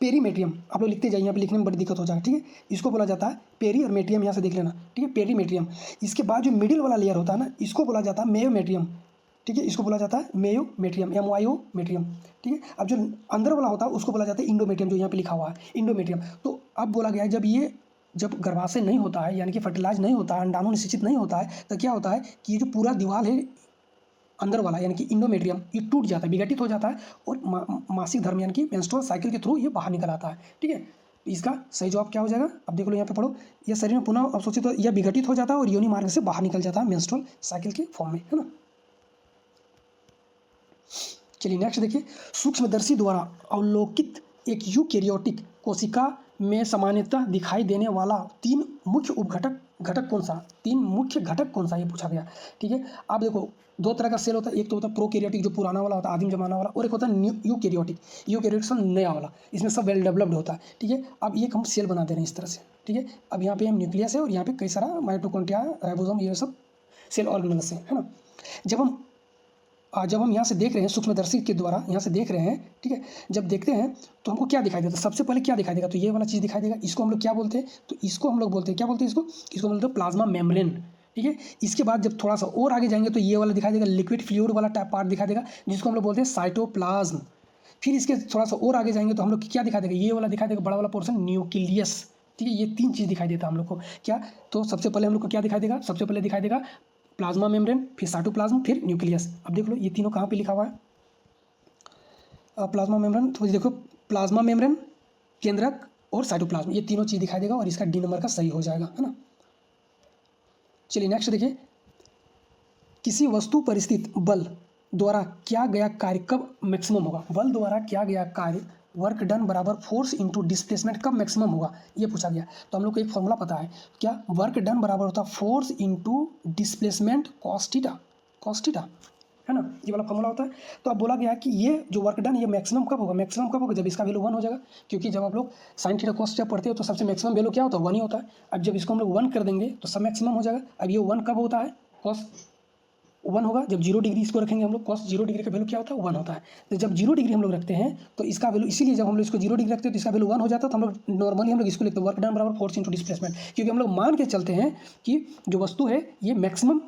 पेरीमेट्रियम, आप लोग लिखते जाइए, यहाँ पे लिखने में बड़ी दिक्कत हो जाएगा, ठीक है। इसको बोला जाता है पेरी और मेट्रियम, यहाँ से देख लेना, ठीक है, पेरीमेट्रियम। इसके बाद जो मिडिल वाला लेयर होता है ना, इसको बोला जाता है मेयोमेट्रियम, ठीक है, इसको बोला जाता है मेयोमेट्रियम, MYOमेट्रियम, ठीक है। अब जो अंदर वाला होता है उसको बोला जाता है इंडोमेट्रियम, जो यहाँ पे लिखा हुआ है इंडोमेट्रियम। तो अब बोला गया है जब गर्भाशय नहीं होता है, यानी कि फर्टिलाइज नहीं होता है, अंडाणु निषेचित नहीं होता है, तो क्या होता है कि ये जो पूरा दीवार है अंदर वाला, यानी कि इंडोमेट्रियम, ये टूट जाता है, विघटित हो जाता है, और मासिक धर्म यानी कि मेंस्ट्रुअल साइकिल के थ्रू ये बाहर निकल आता है, ठीक है। इसका सही जवाब क्या हो जाएगा, अब देख लो यहाँ पे पढ़ो, यह शरीर में पुनः अवशोषित तो यह विघटित हो जाता है और योनि मार्ग से बाहर निकल जाता है मेंस्ट्रुअल साइकिल के फॉर्म में, है ना। चलिए नेक्स्ट देखिए, सूक्ष्मदर्शी द्वारा अवलोकित एक यूकेरियोटिक कोशिका में सामान्यतः दिखाई देने वाला तीन मुख्य घटक कौन सा, तीन मुख्य घटक कौन सा, ये पूछा गया, ठीक है। आप देखो दो तरह का सेल होता है, एक तो होता है प्रोकैरियोटिक जो पुराना वाला होता है, आदिम जमाना वाला, और एक होता है यूकैरियोटिक, यूकैरियोटिक नया वाला, इसमें सब वेल डेवलप्ड होता है, ठीक है। अब ये हम सेल बना दे रहे हैं इस तरह से, ठीक है। अब यहाँ पे हम न्यूक्लियस है और यहाँ पे कई सारा माइटोकॉन्ड्रिया, राइबोसोम, ये सब सेल ऑर्गेनेल्स है ना। जब हम यहाँ से देख रहे हैं सूक्ष्मदर्शी के द्वारा यहाँ से देख रहे हैं, ठीक है, जब देखते हैं तो हमको क्या दिखाई देता है, सबसे पहले क्या दिखाई देगा, तो ये वाला चीज़ दिखाई देगा, इसको हम लोग क्या बोलते हैं, तो इसको हम लोग बोलते हैं, क्या बोलते हैं इसको बोलते हैं प्लाज्मा मेम्ब्रेन, ठीक है। इसके बाद जब थोड़ा सा और आगे जाएंगे तो ये वाला दिखाई देगा, लिक्विड फ्लूइड वाला टाइप पार्ट दिखाई देगा, जिसको हम लोग बोलते हैं साइटोप्लाज्म। फिर इसके थोड़ा सा और आगे जाएंगे तो हम लोग क्या दिखाई देगा, ये वाला दिखाई देगा, बड़ा वाला पोर्सन न्यूक्लियस, ठीक है। ये तीन चीज़ दिखाई देता है हम लोग को, क्या, तो सबसे पहले हम लोग को क्या दिखाई देगा, सबसे पहले दिखाई देगा प्लाज्मा मेम्ब्रेन, फिर साइटोप्लाज्म, फिर न्यूक्लियस। अब देख लो ये तीनों कहाँ पे लिखा हुआ है, प्लाज्मा मेम्ब्रेन, तो देखो प्लाज्मा मेम्ब्रेन, केंद्रक और साइटोप्लाज्म, ये तीनों चीज़ दिखाई देगा और इसका डी नंबर का सही हो जाएगा, है ना। चलिए नेक्स्ट देखिए, किसी वस्तु पर स्थित बल द्वारा किया गया कार्य कब मैक्सिमम होगा, बल द्वारा किया गया कार्य वर्क डन बराबर फोर्स इंटू डिस्प्लेसमेंट कब मैक्सिमम होगा, ये पूछा गया। तो हम लोग को एक फॉर्मूला पता है, क्या, वर्क डन बराबर होता है force into displacement cos theta, है ना, ये वाला फॉर्मूला होता है। तो अब बोला गया है कि ये जो वर्क डन ये मैक्सिमम कब होगा, जब इसका वैल्यू 1 हो जाएगा, क्योंकि जब आप लोग साइन थीटा कॉस जब पढ़ते हो तो सबसे मैक्सिमम वैल्यू क्या होता है, 1 ही होता है। अब जब इसको हम लोग 1 कर देंगे तो सब मैक्सिमम हो जाएगा। अब ये 1 कब होता है, कॉस 1 होगा जब 0 डिग्री इसको रखेंगे हम लोग, कॉस 0 डिग्री का वैल्यू क्या होता है, 1 होता है। तो जब 0 डिग्री हम लोग रखते हैं तो इसका वैल्यू, इसीलिए जब हम लोग इसको 0 डिग्री रखते हैं तो इसका वैल्यू 1 हो जाता है। तो हम लोग नॉर्मली हम लोग इसको लिखते हैं वर्क डन बराबर फोर्स इंटू डिस्प्लेसमेंट, क्योंकि हम लोग मान के चलते हैं कि जो वस्तु है ये मैक्सिमम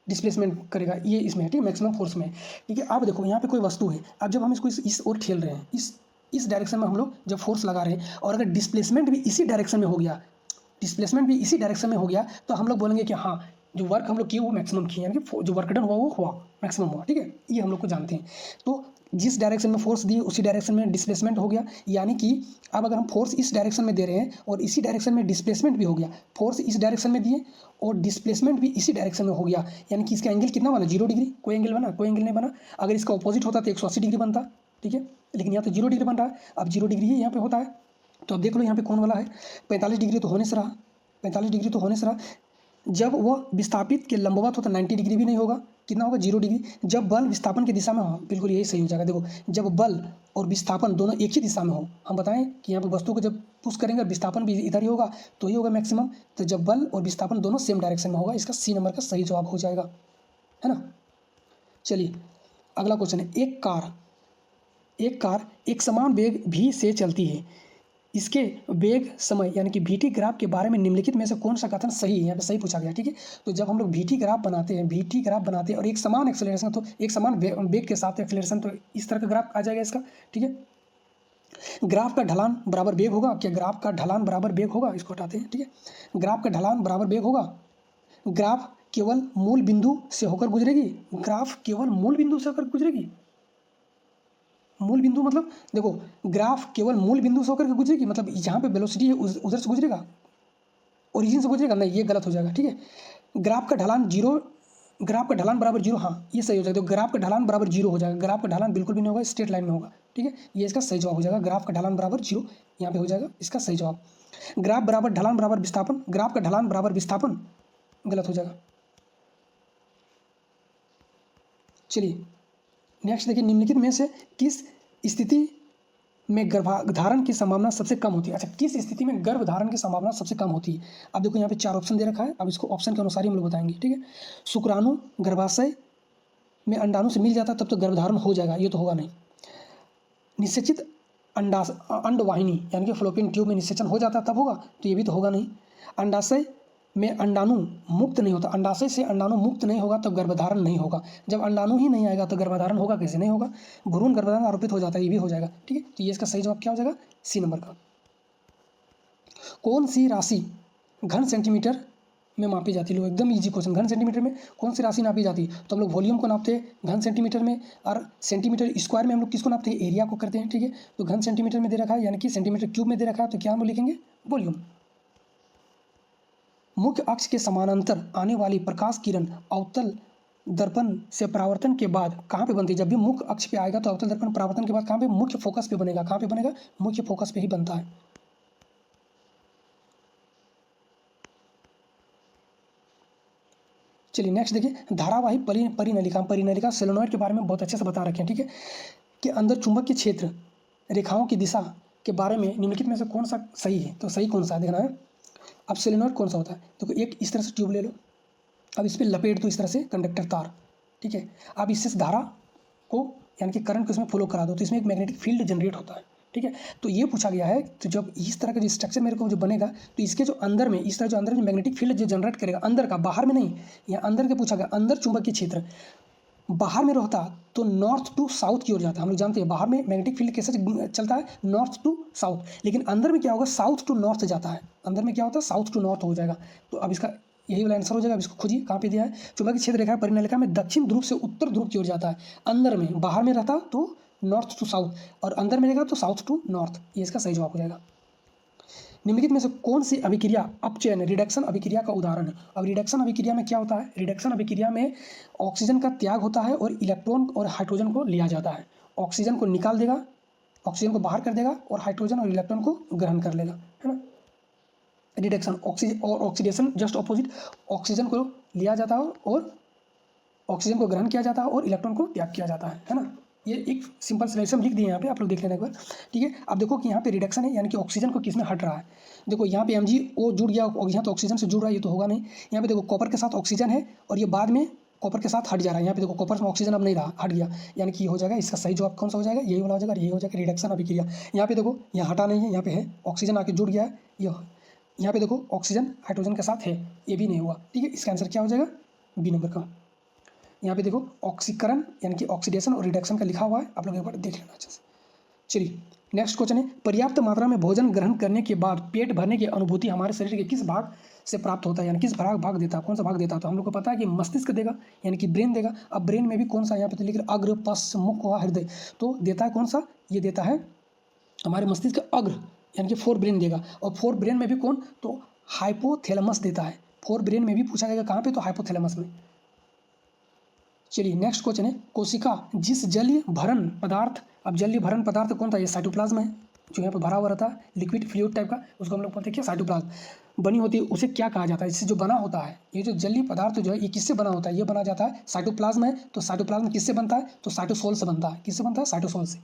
डिस्प्लेसमेंट करेगा, ये इसमें है, ठीक है, मैक्सिमम फोर्स में, ठीक है। अब देखो यहाँ पे कोई वस्तु है, अब जब हम इसको इस ओर ठेल रहे हैं, इस डायरेक्शन में हम लोग जब फोर्स लगा रहे हैं और अगर डिस्प्लेसमेंट भी इसी डायरेक्शन में हो गया, तो हम लोग बोलेंगे कि हाँ जो वर्क हम लोग किए वो मैक्सिमम किए, यानी कि जो वर्क डन हुआ वो हुआ मैक्सिमम हुआ, ठीक है। ये हम लोग को जानते हैं। तो जिस डायरेक्शन में फोर्स दिए उसी डायरेक्शन में डिस्प्लेसमेंट हो गया, यानी कि अब अगर हम फोर्स इस डायरेक्शन में दे रहे हैं और इसी डायरेक्शन में डिस्प्लेसमेंट भी हो गया, फोर्स इस डायरेक्शन में दिए और डिस्प्लेसमेंट भी इसी डायरेक्शन में हो गया, यानी कि इसका एंगल कितना बना, 0 डिग्री, कोई एंगल नहीं बना। अगर इसका ऑपोजिट होता तो 180 डिग्री बनता, ठीक है, लेकिन यहाँ तो 0 डिग्री बन रहा है। अब 0 डिग्री ही यहाँ पे होता है, तो अब देख लो यहाँ पे कौन वाला है, 45 डिग्री तो होने से रहा। जब वह विस्थापित के लंबवत होता 90 डिग्री भी नहीं होगा, कितना होगा, 0 डिग्री। जब बल विस्थापन की दिशा में हो, बिल्कुल यही सही हो जाएगा। देखो जब बल और विस्थापन दोनों एक ही दिशा में हो, हम बताएं कि यहाँ पर वस्तु को जब पुश करेंगे विस्थापन भी इधर ही होगा तो ये होगा मैक्सिमम। तो जब बल और विस्थापन दोनों सेम डायरेक्शन में होगा, इसका सी नंबर का सही जवाब हो जाएगा, है ना। चलिए अगला क्वेश्चन है, एक कार एक समान वेग v से चलती है, इसके वेग समय यानी कि VT ग्राफ के बारे में निम्नलिखित में से कौन सा कथन सही है, यहाँ पे सही पूछा गया, ठीक है। तो जब हम लोग VT ग्राफ बनाते हैं और एक समान एक्सेलरेशन, तो एक समान वेग के साथ एक्सेलरेशन, तो इस तरह का ग्राफ आ जाएगा इसका, ठीक है। ग्राफ का ढलान बराबर वेग होगा, क्या ग्राफ का ढलान बराबर वेग होगा, इसको हटाते हैं, ठीक है। ग्राफ का ढलान बराबर वेग होगा, ग्राफ केवल मूल बिंदु से होकर गुजरेगी, मूल बिंदु मतलब देखो ग्राफ केवल मूल बिंदु से होकर के गुजरेगी, मतलब जहाँ पे वेलोसिटी है उधर से गुजरेगा, ओरिजिन से गुजरेगा नहीं, ये गलत हो जाएगा, ठीक है। ग्राफ का ढलान बराबर 0, हाँ ये सही हो जाएगा। तो ग्राफ का ढलान बराबर 0 हो जाएगा, ग्राफ का ढलान बिल्कुल भी नहीं होगा, स्ट्रेट लाइन में होगा, ठीक है। ये इसका सही जवाब हो जाएगा, ग्राफ का ढलान बराबर 0 यहाँ पे हो जाएगा इसका सही जवाब। ग्राफ बराबर ढलान बराबर विस्थापन, ग्राफ का ढलान बराबर विस्थापन गलत हो जाएगा। चलिए नेक्स्ट देखिए, निम्नलिखित में से किस स्थिति में गर्भधारण की संभावना सबसे कम होती है। अच्छा, किस स्थिति में गर्भधारण की संभावना सबसे कम होती है। अब देखो यहाँ पे 4 ऑप्शन दे रखा है, अब इसको ऑप्शन के अनुसार ही हम लोग बताएंगे, ठीक है। शुक्राणु गर्भाशय में अंडाणु से मिल जाता तब तो गर्भधारण हो जाएगा, ये तो होगा नहीं। निषेचित अंडवाहिनी यानी कि फ्लोपियन ट्यूब में निषेचन हो जाता तब होगा, तो ये भी तो होगा नहीं। अंडाशय में अंडाणु मुक्त नहीं होता, अंडाशय से अंडाणु मुक्त नहीं होगा तब गर्भधारण नहीं होगा। जब अंडाणु ही नहीं आएगा तो गर्भधारण होगा कैसे, नहीं होगा। भ्रूण गर्भधारण आरोपित हो जाता है, ये भी हो जाएगा, ठीक है। तो ये इसका सही जवाब क्या हो जाएगा, सी नंबर का। कौन सी राशि घन सेंटीमीटर में मापी जाती है, लो एकदम इजी क्वेश्चन। घन सेंटीमीटर में कौन सी राशि नापी जाती है, तो हम लोग वॉल्यूम को नापते हैं घन सेंटीमीटर में, और सेंटीमीटर स्क्वायर में हम लोग किसको नापते हैं, एरिया को करते हैं, ठीक है। तो घन सेंटीमीटर में दे रखा है यानी कि सेंटीमीटर क्यूब में दे रखा है, तो क्या हम लिखेंगे, वॉल्यूम। मुख्य अक्ष के समानांतर आने वाली प्रकाश किरण अवतल दर्पण से परावर्तन के बाद कहाँ पे बनती है, जब भी मुख्य अक्ष पे आएगा तो अवतल दर्पण परावर्तन के बाद कहाँ पे, मुख्य फोकस पे बनेगा, कहाँ पे बनेगा, मुख्य फोकस पे ही बनता है। चलिए नेक्स्ट देखिए, धारावाही परिनलिका सोलेनॉइड के बारे में बहुत अच्छे से बता रखे हैं, ठीक है, कि अंदर चुंबकीय क्षेत्र रेखाओं की दिशा के बारे में निम्नलिखित में से कौन सा सही है, तो सही कौन सा है देखना है। अब सोलेनॉइड कौन सा होता है, तो एक इस तरह से ट्यूब ले लो, अब इस पर लपेट दो इस तरह से कंडक्टर तार, ठीक है। अब इससे धारा को यानी कि करंट को इसमें फ्लो करा दो, तो इसमें एक मैग्नेटिक फील्ड जनरेट होता है, ठीक है। तो ये पूछा गया है, तो जब इस तरह का जो स्ट्रक्चर मेरे को जो बनेगा, तो इसके जो अंदर में इस तरह जो अंदर में मैग्नेटिक फील्ड जो जनरेट करेगा, अंदर का, बाहर में नहीं, यहाँ अंदर के पूछा गया, अंदर चुंबकीय क्षेत्र बाहर में रहता तो नॉर्थ टू साउथ की ओर जाता है। हम लोग जानते हैं बाहर में मैग्नेटिक फील्ड कैसे चलता है, नॉर्थ टू साउथ, लेकिन अंदर में क्या होगा, साउथ टू नॉर्थ जाता है, अंदर में क्या होता है, साउथ टू नॉर्थ हो जाएगा। तो अब इसका यही वाला आंसर हो जाएगा। अब इसको खोजिए कहाँ पे दिया है, चुंबकीय क्षेत्र रेखा परिनलिका में दक्षिण ध्रुव से उत्तर ध्रुव की ओर जाता है, अंदर में, बाहर में रहता तो नॉर्थ टू साउथ, और अंदर में रहेगा तो साउथ टू नॉर्थ, ये इसका सही जवाब हो जाएगा। निम्नलिखित में से कौन सी अभिक्रिया अपचयन रिडक्शन अभिक्रिया का उदाहरण है। अब रिडक्शन अभिक्रिया में क्या होता है, रिडक्शन अभिक्रिया में ऑक्सीजन का त्याग होता है और इलेक्ट्रॉन और हाइड्रोजन को लिया जाता है। ऑक्सीजन को निकाल देगा, ऑक्सीजन को बाहर कर देगा, और हाइड्रोजन और इलेक्ट्रॉन को ग्रहण कर लेगा, है ना। रिडक्शन ऑक्सीजन और ऑक्सीडेशन जस्ट ऑपोजिट, ऑक्सीजन को लिया जाता है और ऑक्सीजन को ग्रहण किया जाता है और इलेक्ट्रॉन को त्याग किया जाता है ना। ये एक सिंपल सिलेक्शन लिख दिए यहाँ पे, आप लोग देख लेना एक बार, ठीक है। अब देखो कि यहाँ पे रिडक्शन है यानी कि ऑक्सीजन को किसमें हट रहा है, देखो यहाँ पे MgO जुड़ गया और यहाँ तो ऑक्सीजन से जुड़ रहा है, ये तो होगा नहीं। यहाँ पे देखो कॉपर के साथ ऑक्सीजन है और ये बाद में कॉपर के साथ हट जा रहा है, यहाँ पे देखो कॉपर में ऑक्सीजन अब नहीं रहा, हट गया, यानी कि ये हो जाएगा, इसका सही जवाब कौन सा हो जाएगा, यही वाला हो जाएगा, यही हो जाएगा रिडक्शन अभिक्रिया। यहाँ पे देखो यहाँ हटा नहीं है, यहाँ पे है, ऑक्सीजन आके जुड़ गया है, ये यहाँ पे देखो ऑक्सीजन हाइड्रोजन के साथ है, ये भी नहीं हुआ, ठीक है। इसका आंसर क्या हो जाएगा, बी नंबर का। यहाँ पे देखो ऑक्सीकरण यानी कि ऑक्सीडेशन और रिडक्शन का लिखा हुआ है, आप लोग एक बार देख लेना अच्छे से। चलिए नेक्स्ट क्वेश्चन है, पर्याप्त मात्रा में भोजन ग्रहण करने के बाद पेट भरने की अनुभूति हमारे शरीर के किस भाग से प्राप्त होता है, यानी किस भाग देता है, कौन सा भाग देता है, तो हम लोग को पता है कि मस्तिष्क देगा यानी कि ब्रेन देगा। अब ब्रेन में भी कौन सा, यहाँ पे तो लिख रहे अग्र पश्च मुख व हृदय, तो देता है कौन सा, ये देता है हमारे मस्तिष्क अग्र यानी कि फोर ब्रेन देगा। और फोर ब्रेन में भी कौन, तो हाइपोथैलेमस देता है, फोर ब्रेन में भी पूछा जाएगा कहाँ पे, तो हाइपोथैलेमस में। चलिए नेक्स्ट क्वेश्चन है, कोशिका जिस जलीय भरण पदार्थ, अब जलीय भरण पदार्थ कौन था, ये साइटोप्लाज्म है, जो यहाँ पर भरा हुआ रहता है लिक्विड फ्लूइड टाइप का, उसको हम लोग बोलते हैं क्या, साइटोप्लाज्म बनी होती है, उसे क्या कहा जाता है, इससे जो बना होता है, ये जो जलीय पदार्थ जो है ये किससे बना होता है, ये बना जाता है साइटोप्लाज्म है। तो साइटोप्लाज्म किससे बनता है, तो साइटोसोल से बनता है, किससे बनता है, साइटोसोल से।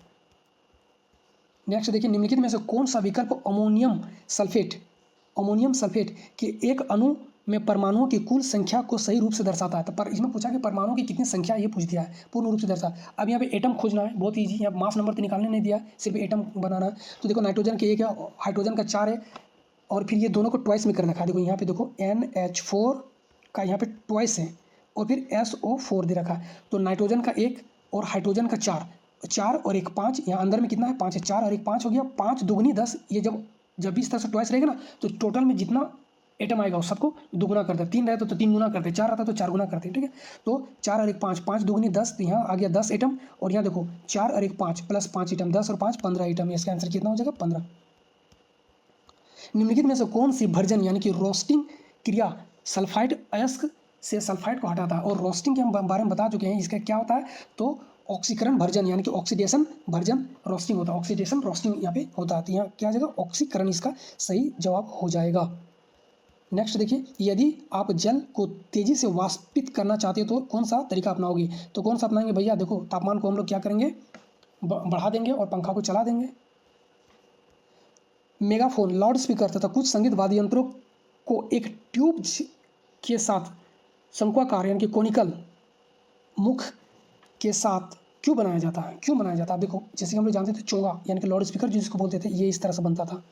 नेक्स्ट देखिए, निम्नलिखित में से कौन सा विकल्प अमोनियम सल्फेट के एक अणु में परमाणुओं की कुल संख्या को सही रूप से दर्शाता है। तो पर इसमें पूछा कि परमाणुओं की कितनी संख्या, ये पूछ दिया है, पूर्ण रूप से दर्शा। अब यहाँ पे एटम खोजना है, बहुत ईजी, यहाँ मास नंबर तो निकालने नहीं दिया, सिर्फ एटम बनाना है। तो देखो नाइट्रोजन के 1 है, हाइड्रोजन का 4 है, और फिर ये दोनों को ट्वाइस में कर रखा है। देखो यहाँ पे देखो NH4 का यहाँ पे ट्वाइस है, और फिर SO4 दे रखा है। तो नाइट्रोजन का 1 और हाइड्रोजन का 4 और 1 5, यहाँ अंदर में कितना है, 5 है, 4 और 1 5 हो गया, 5 दूनी 10। ये जब इस तरह से ट्वाइस रहेगा ना, तो टोटल में जितना एटम आएगा उस सबको दुगुना करते हैं, 3 रहता तो 3 गुना करते हैं, 4 रहता तो 4 गुना करते हैं, ठीक है। तो 4 और 1 5, 5 दूनी 10, तो यहाँ आ गया 10 एटम, और यहाँ देखो 4 और 1 5 प्लस 5 एटम, 10 और 5 15 एटम, इसका आंसर कितना हो जाएगा, 15। निम्नलिखित में से कौन सी भर्जन यानी कि रोस्टिंग क्रिया सल्फाइड अयस्क से सल्फाइड को हटाता है, और रोस्टिंग के हम बारे में बता चुके हैं, इसका क्या होता है, तो ऑक्सीकरण भर्जन यानी कि ऑक्सीडेशन भर्जन रोस्टिंग होता है, ऑक्सीडेशन रोस्टिंग यहाँ पे होता है। तो यहाँ क्या आ जाएगा, ऑक्सीकरण इसका सही जवाब हो जाएगा। नेक्स्ट देखिए, यदि आप जल को तेजी से वाष्पित करना चाहते हो तो कौन सा तरीका अपनाओगे, तो कौन सा अपनाएंगे भैया, देखो तापमान को हम लोग क्या करेंगे, बढ़ा देंगे और पंखा को चला देंगे। मेगाफोन, लाउड स्पीकर तथा कुछ संगीत वाद्य यंत्रों को एक ट्यूब के साथ शंक्वाकार यानी कि कोनिकल मुख के साथ क्यों बनाया जाता है, क्यों बनाया जाता है? आप देखो, जैसे कि हम लोग जानते थे चोंगा यानी कि लाउड स्पीकर जिसको बोलते थे, ये इस तरह से बनता था,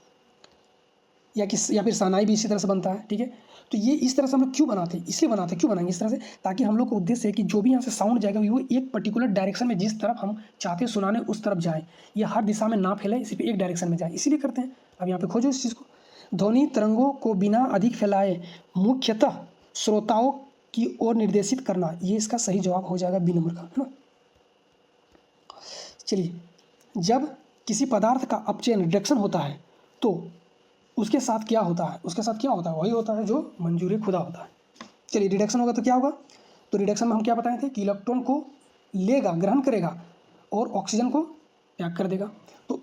या फिर शहनाई भी इसी तरह से बनता है, ठीक है। तो ये इस तरह से हम लोग क्यों बनाते हैं, इसलिए बनाते हैं, क्यों बनाएंगे इस तरह से, ताकि हम लोग का उद्देश्य है कि जो भी यहाँ से साउंड जाएगा वो एक पर्टिकुलर डायरेक्शन में, जिस तरफ हम चाहते हैं सुनाने उस तरफ जाए, ये हर दिशा में ना फैले, सिर्फ एक डायरेक्शन में जाए, इसीलिए करते हैं। अब यहाँ पे खोजो इस चीज़ को। ध्वनि तरंगों को बिना अधिक फैलाए मुख्यतः श्रोताओं की ओर निर्देशित करना, ये इसका सही जवाब हो जाएगा बी नंबर का, है ना। चलिए, जब किसी पदार्थ का अपचयन रिडक्शन होता है तो उसके साथ क्या होता है, उसके साथ क्या होता है, वही होता है जो मंजूर खुदा होता है। चलिए, रिडक्शन होगा तो क्या होगा, तो रिडक्शन में हम क्या बताए थे कि इलेक्ट्रॉन को लेगा, ग्रहण करेगा और ऑक्सीजन को त्याग कर देगा। तो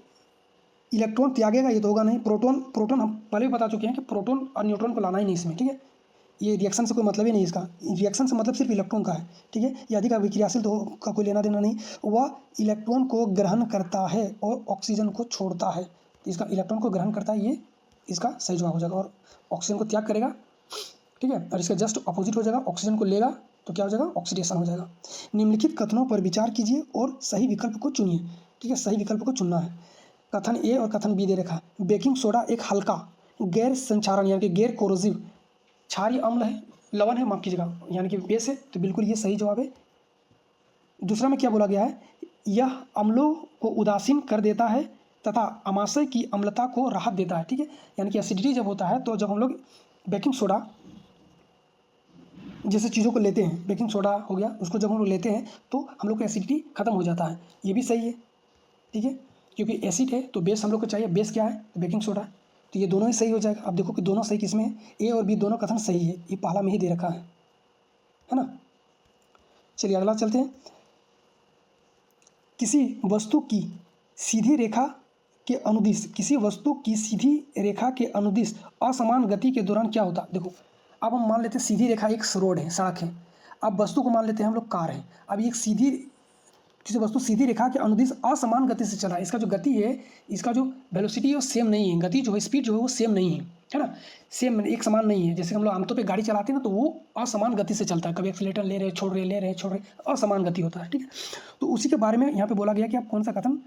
इलेक्ट्रॉन त्यागेगा ये तो होगा नहीं, प्रोटॉन हम पहले भी बता चुके हैं कि प्रोटॉन और न्यूट्रॉन को लाना ही नहीं इसमें, ठीक है। ये रिएक्शन से कोई मतलब ही नहीं इसका, रिएक्शन से मतलब सिर्फ इलेक्ट्रॉन का है, ठीक है। ये अधिक अभिक्रियाशील तो का कोई लेना देना नहीं, वह इलेक्ट्रॉन को ग्रहण करता है और ऑक्सीजन को छोड़ता है। तो इसका इलेक्ट्रॉन को ग्रहण करता है, ये इसका सही जवाब हो जाएगा, और ऑक्सीजन को त्याग करेगा, ठीक है। और इसका जस्ट अपोजिट हो जाएगा, ऑक्सीजन को लेगा तो क्या हो जाएगा, ऑक्सीडेशन हो जाएगा। निम्नलिखित कथनों पर विचार कीजिए और सही विकल्प को चुनिए, ठीक है। सही विकल्प को चुनना है। कथन ए और कथन बी दे रखा है। बेकिंग सोडा एक हल्का गैर संचारण यानी कि गैर कोरोसिव क्षारीय अम्ल है, लवण है, माफ कीजिएगा, यानी कि बेस है, तो बिल्कुल ये सही जवाब है। दूसरा में क्या बोला गया है, यह अम्लों को उदासीन कर देता है तथा अमाशय की अम्लता को राहत देता है, ठीक है। यानी कि एसिडिटी जब होता है तो जब हम लोग बेकिंग सोडा जैसे चीज़ों को लेते हैं, बेकिंग सोडा हो गया, उसको जब हम लोग लेते हैं तो हम लोग का एसिडिटी खत्म हो जाता है, ये भी सही है, ठीक है। क्योंकि एसिड है तो बेस हम लोग को चाहिए, बेस क्या है, तो बेकिंग सोडा, तो ये दोनों ही सही हो जाएगा। अब देखो कि दोनों सही किसमें है, ए और बी दोनों कथन सही है, ये पहला में ही दे रखा है ना। चलिए अगला चलते हैं। किसी वस्तु की सीधी रेखा के अनुदिश, किसी वस्तु की सीधी रेखा के अनुदिश असमान गति के दौरान क्या होता है। देखो, अब हम मान लेते हैं सीधी रेखा एक रोड है, सड़क है। अब वस्तु को मान लेते हैं हम लोग कार है। अब एक सीधी किसी वस्तु सीधी रेखा के अनुदिश असमान गति से चला है, इसका जो गति है, इसका जो वेलोसिटी है वो सेम नहीं है, गति जो है, स्पीड जो है वो सेम नहीं है ना, सेम एक समान नहीं है। जैसे हम लोग आमतौर पे गाड़ी चलाते हैं ना तो वो असमान गति से चलता है, कभी एक्सीलेटर ले रहे छोड़ रहे, ले रहे छोड़ रहे, असमान गति होता है, ठीक है। तो उसी के बारे में यहाँ पे बोला गया कि आप कौन सा कथन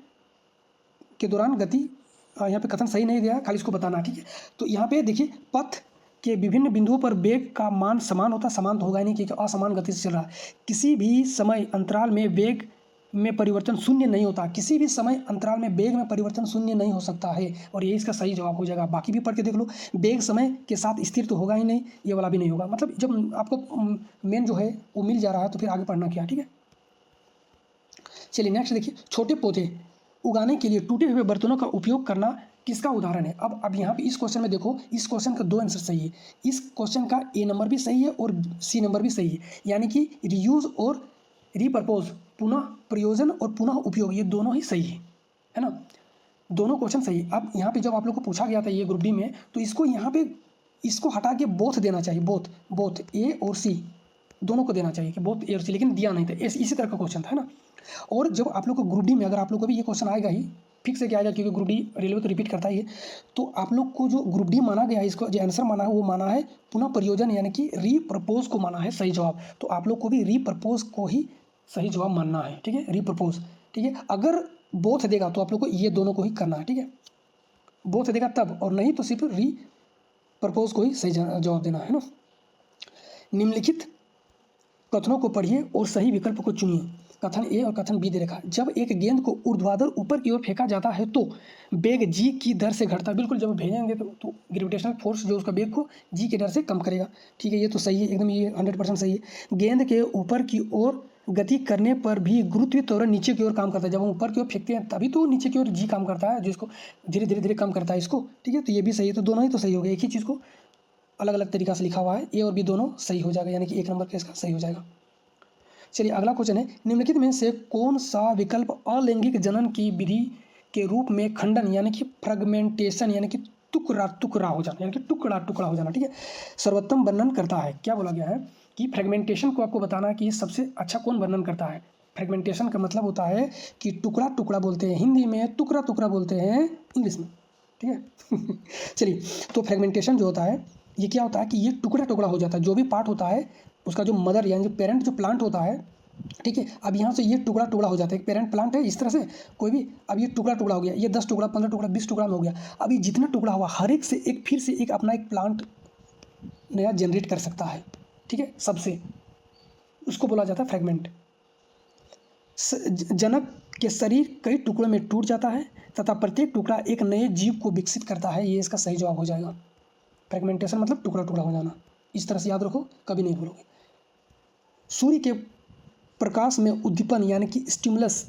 के दौरान गति, यहाँ पे कथन सही नहीं दिया, खाली इसको बताना, ठीक है। तो यहाँ पे देखिए, पथ के विभिन्न बिंदुओं पर वेग का मान समान होता है, समान तो होगा ही नहीं क्योंकि असमान गति से चल रहा है। किसी भी समय अंतराल में वेग में परिवर्तन शून्य नहीं होता, किसी भी समय अंतराल में वेग में परिवर्तन शून्य नहीं हो सकता है, और ये इसका सही जवाब हो जाएगा। बाकी भी पढ़ के देख लो, वेग समय के साथ स्थिर तो होगा ही नहीं, ये वाला भी नहीं होगा। मतलब जब आपको मेन जो है वो मिल जा रहा है तो फिर आगे पढ़ना क्या, ठीक है। चलिए नेक्स्ट देखिए, छोटे पौधे उगाने के लिए टूटे हुए बर्तनों का उपयोग करना किसका उदाहरण है। अब यहाँ पे इस क्वेश्चन में देखो, इस क्वेश्चन का दो आंसर सही है, इस क्वेश्चन का ए नंबर भी सही है और सी नंबर भी सही है, यानी कि रीयूज और रीपर्पोज, पुनः प्रयोजन और पुनः उपयोग, ये दोनों ही सही है ना, दोनों क्वेश्चन सही। अब यहाँ पे जब आप लोग को पूछा गया था ये ग्रुप डी में, तो इसको यहाँ पे इसको हटा के बोथ देना चाहिए, बोथ ए और सी दोनों को देना चाहिए कि बोथ ए और सी, लेकिन दिया नहीं था, इसी तरह का क्वेश्चन था ना। और जब आप लोग को ग्रुप डी में, अगर आप लोग को भी ये क्वेश्चन आएगा ही, फिक्स है कि आएगा, क्योंकि ग्रुप डी रेलवे तो रिपीट करता ही है, तो आप लोग को जो ग्रुप डी माना गया है, इसको जो आंसर माना है वो माना है पुनः प्रयोजन, यानी कि रीप्रपोज को माना है सही जवाब। तो आप लोग को भी रीप्रपोज को ही सही जवाब मानना है, ठीक है, रीप्रपोज, ठीक है। अगर बोथ देगा तो आप लोग को ये दोनों को ही करना है, ठीक है, बोथ देगा तब, और नहीं तो सिर्फ रीप्रपोज को ही सही जवाब देना है ना। निम्नलिखित कथनों को पढ़िए और सही विकल्प को चुनिए। कथन ए और कथन बी दे रखा है। जब एक गेंद को ऊर्ध्वाधर ऊपर की ओर फेंका जाता है तो वेग जी की दर से घटता है। बिल्कुल, जब भेजेंगे तो ग्रेविटेशनल फोर्स जो उसका वेग को जी की दर से कम करेगा, ठीक है, ये तो सही है एकदम, ये 100% सही है। गेंद के ऊपर की ओर गति करने पर भी गुरुत्वीय त्वरण नीचे की ओर काम करता है। जब हम ऊपर की ओर फेंकते हैं तभी तो नीचे की ओर जी काम करता है, जिसको धीरे धीरे कम करता है इसको, ठीक है। तो ये भी सही है, तो दोनों ही तो सही हो गए, एक ही चीज़ को अलग अलग तरीका से लिखा हुआ है, ए और बी दोनों सही हो जाएगा, यानी कि एक नंबर का इसका सही हो जाएगा। चलिए अगला क्वेश्चन है, निम्नलिखित में से कौन सा विकल्प अलैंगिक जनन की विधि के रूप में खंडन यानी कि फ्रेगमेंटेशन यानी कि टुकड़ा हो जाना, यानी कि टुकड़ा हो जाना, ठीक है, सर्वोत्तम वर्णन करता है। क्या बोला गया है कि फ्रेगमेंटेशन को आपको बताना है कि सबसे अच्छा कौन वर्णन करता है। फ्रेगमेंटेशन का मतलब होता है कि टुकड़ा बोलते हैं हिंदी में, टुकड़ा बोलते हैं इंग्लिश में, ठीक है। चलिए, तो फ्रेगमेंटेशन जो होता है ये क्या होता है कि ये टुकड़ा हो जाता है, जो भी पार्ट होता है उसका जो मदर यानी जो पेरेंट जो प्लांट होता है ठीक है। अब यहाँ से ये टुकड़ा टुकड़ा हो जाता है, एक पेरेंट प्लांट है इस तरह से कोई भी, अब ये टुकड़ा टुकड़ा हो गया, ये 10 टुकड़ा 15 टुकड़ा 20 टुकड़ा में हो गया। अब ये जितना टुकड़ा हुआ हर एक से एक फिर से एक अपना एक प्लांट नया जनरेट कर सकता है, ठीक है, सबसे, उसको बोला जाता है फ्रेगमेंट। जनक के शरीर कई टुकड़ों में टूट जाता है तथा प्रत्येक टुकड़ा एक नए जीव को विकसित करता है। ये इसका सही जवाब हो जाएगा। फ्रेगमेंटेशन मतलब टुकड़ा टुकड़ा हो जाना, इस तरह से याद रखो, कभी नहीं भूलोगे। सूर्य के प्रकाश में उद्दीपन यानी कि स्टिमुलस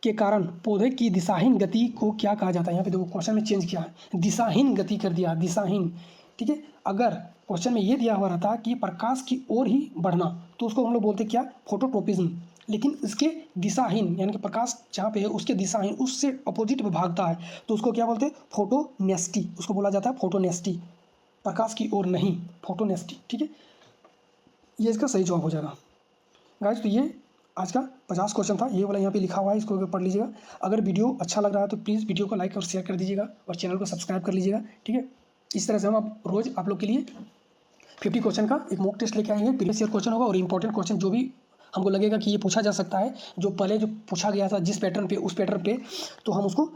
के कारण पौधे की दिशाहीन गति को क्या कहा जाता है? यहाँ पे देखो क्वेश्चन में चेंज किया है, दिशाहीन गति कर दिया, दिशाहीन, ठीक है। अगर क्वेश्चन में ये दिया हुआ रहता कि प्रकाश की ओर ही बढ़ना तो उसको हम लोग बोलते क्या? फोटोट्रोपिज्म। लेकिन इसके दिशाहीन यानी कि प्रकाश जहाँ पे है उसके दिशाहीन, उससे अपोजिट में भागता है तो उसको क्या बोलते हैं? फोटोनेस्टी, उसको बोला जाता है फोटोनेस्टी, प्रकाश की ओर नहीं, फोटोनेस्टी, ठीक है। ये इसका सही जवाब हो जाएगा गाइस। तो ये आज का 50 क्वेश्चन था, ये वाला यहाँ पे लिखा हुआ है, इसको पढ़ लीजिएगा। अगर वीडियो अच्छा लग रहा है तो प्लीज़ वीडियो को लाइक और शेयर कर दीजिएगा और चैनल को सब्सक्राइब कर लीजिएगा, ठीक है। इस तरह से हम अब रोज़ आप लोग के लिए 50 क्वेश्चन का एक मॉक टेस्ट लेके आएंगे। प्रीवियस ईयर क्वेश्चन होगा और इंपॉर्टेंट क्वेश्चन जो भी हमको लगेगा कि ये पूछा जा सकता है, जो पहले जो पूछा गया था जिस पैटर्न पे, उस पैटर्न पे, तो हम उसको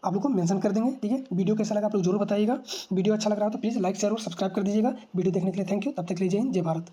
आप लोग को मेंशन कर देंगे, ठीक है। वीडियो कैसा लगा आप लोग जरूर बताइएगा। वीडियो अच्छा लग रहा है तो प्लीज़ लाइक शेयर और सब्सक्राइब कर दीजिएगा। वीडियो देखने के लिए थैंक यू। तब तक के लिए जय हिंद, जय भारत।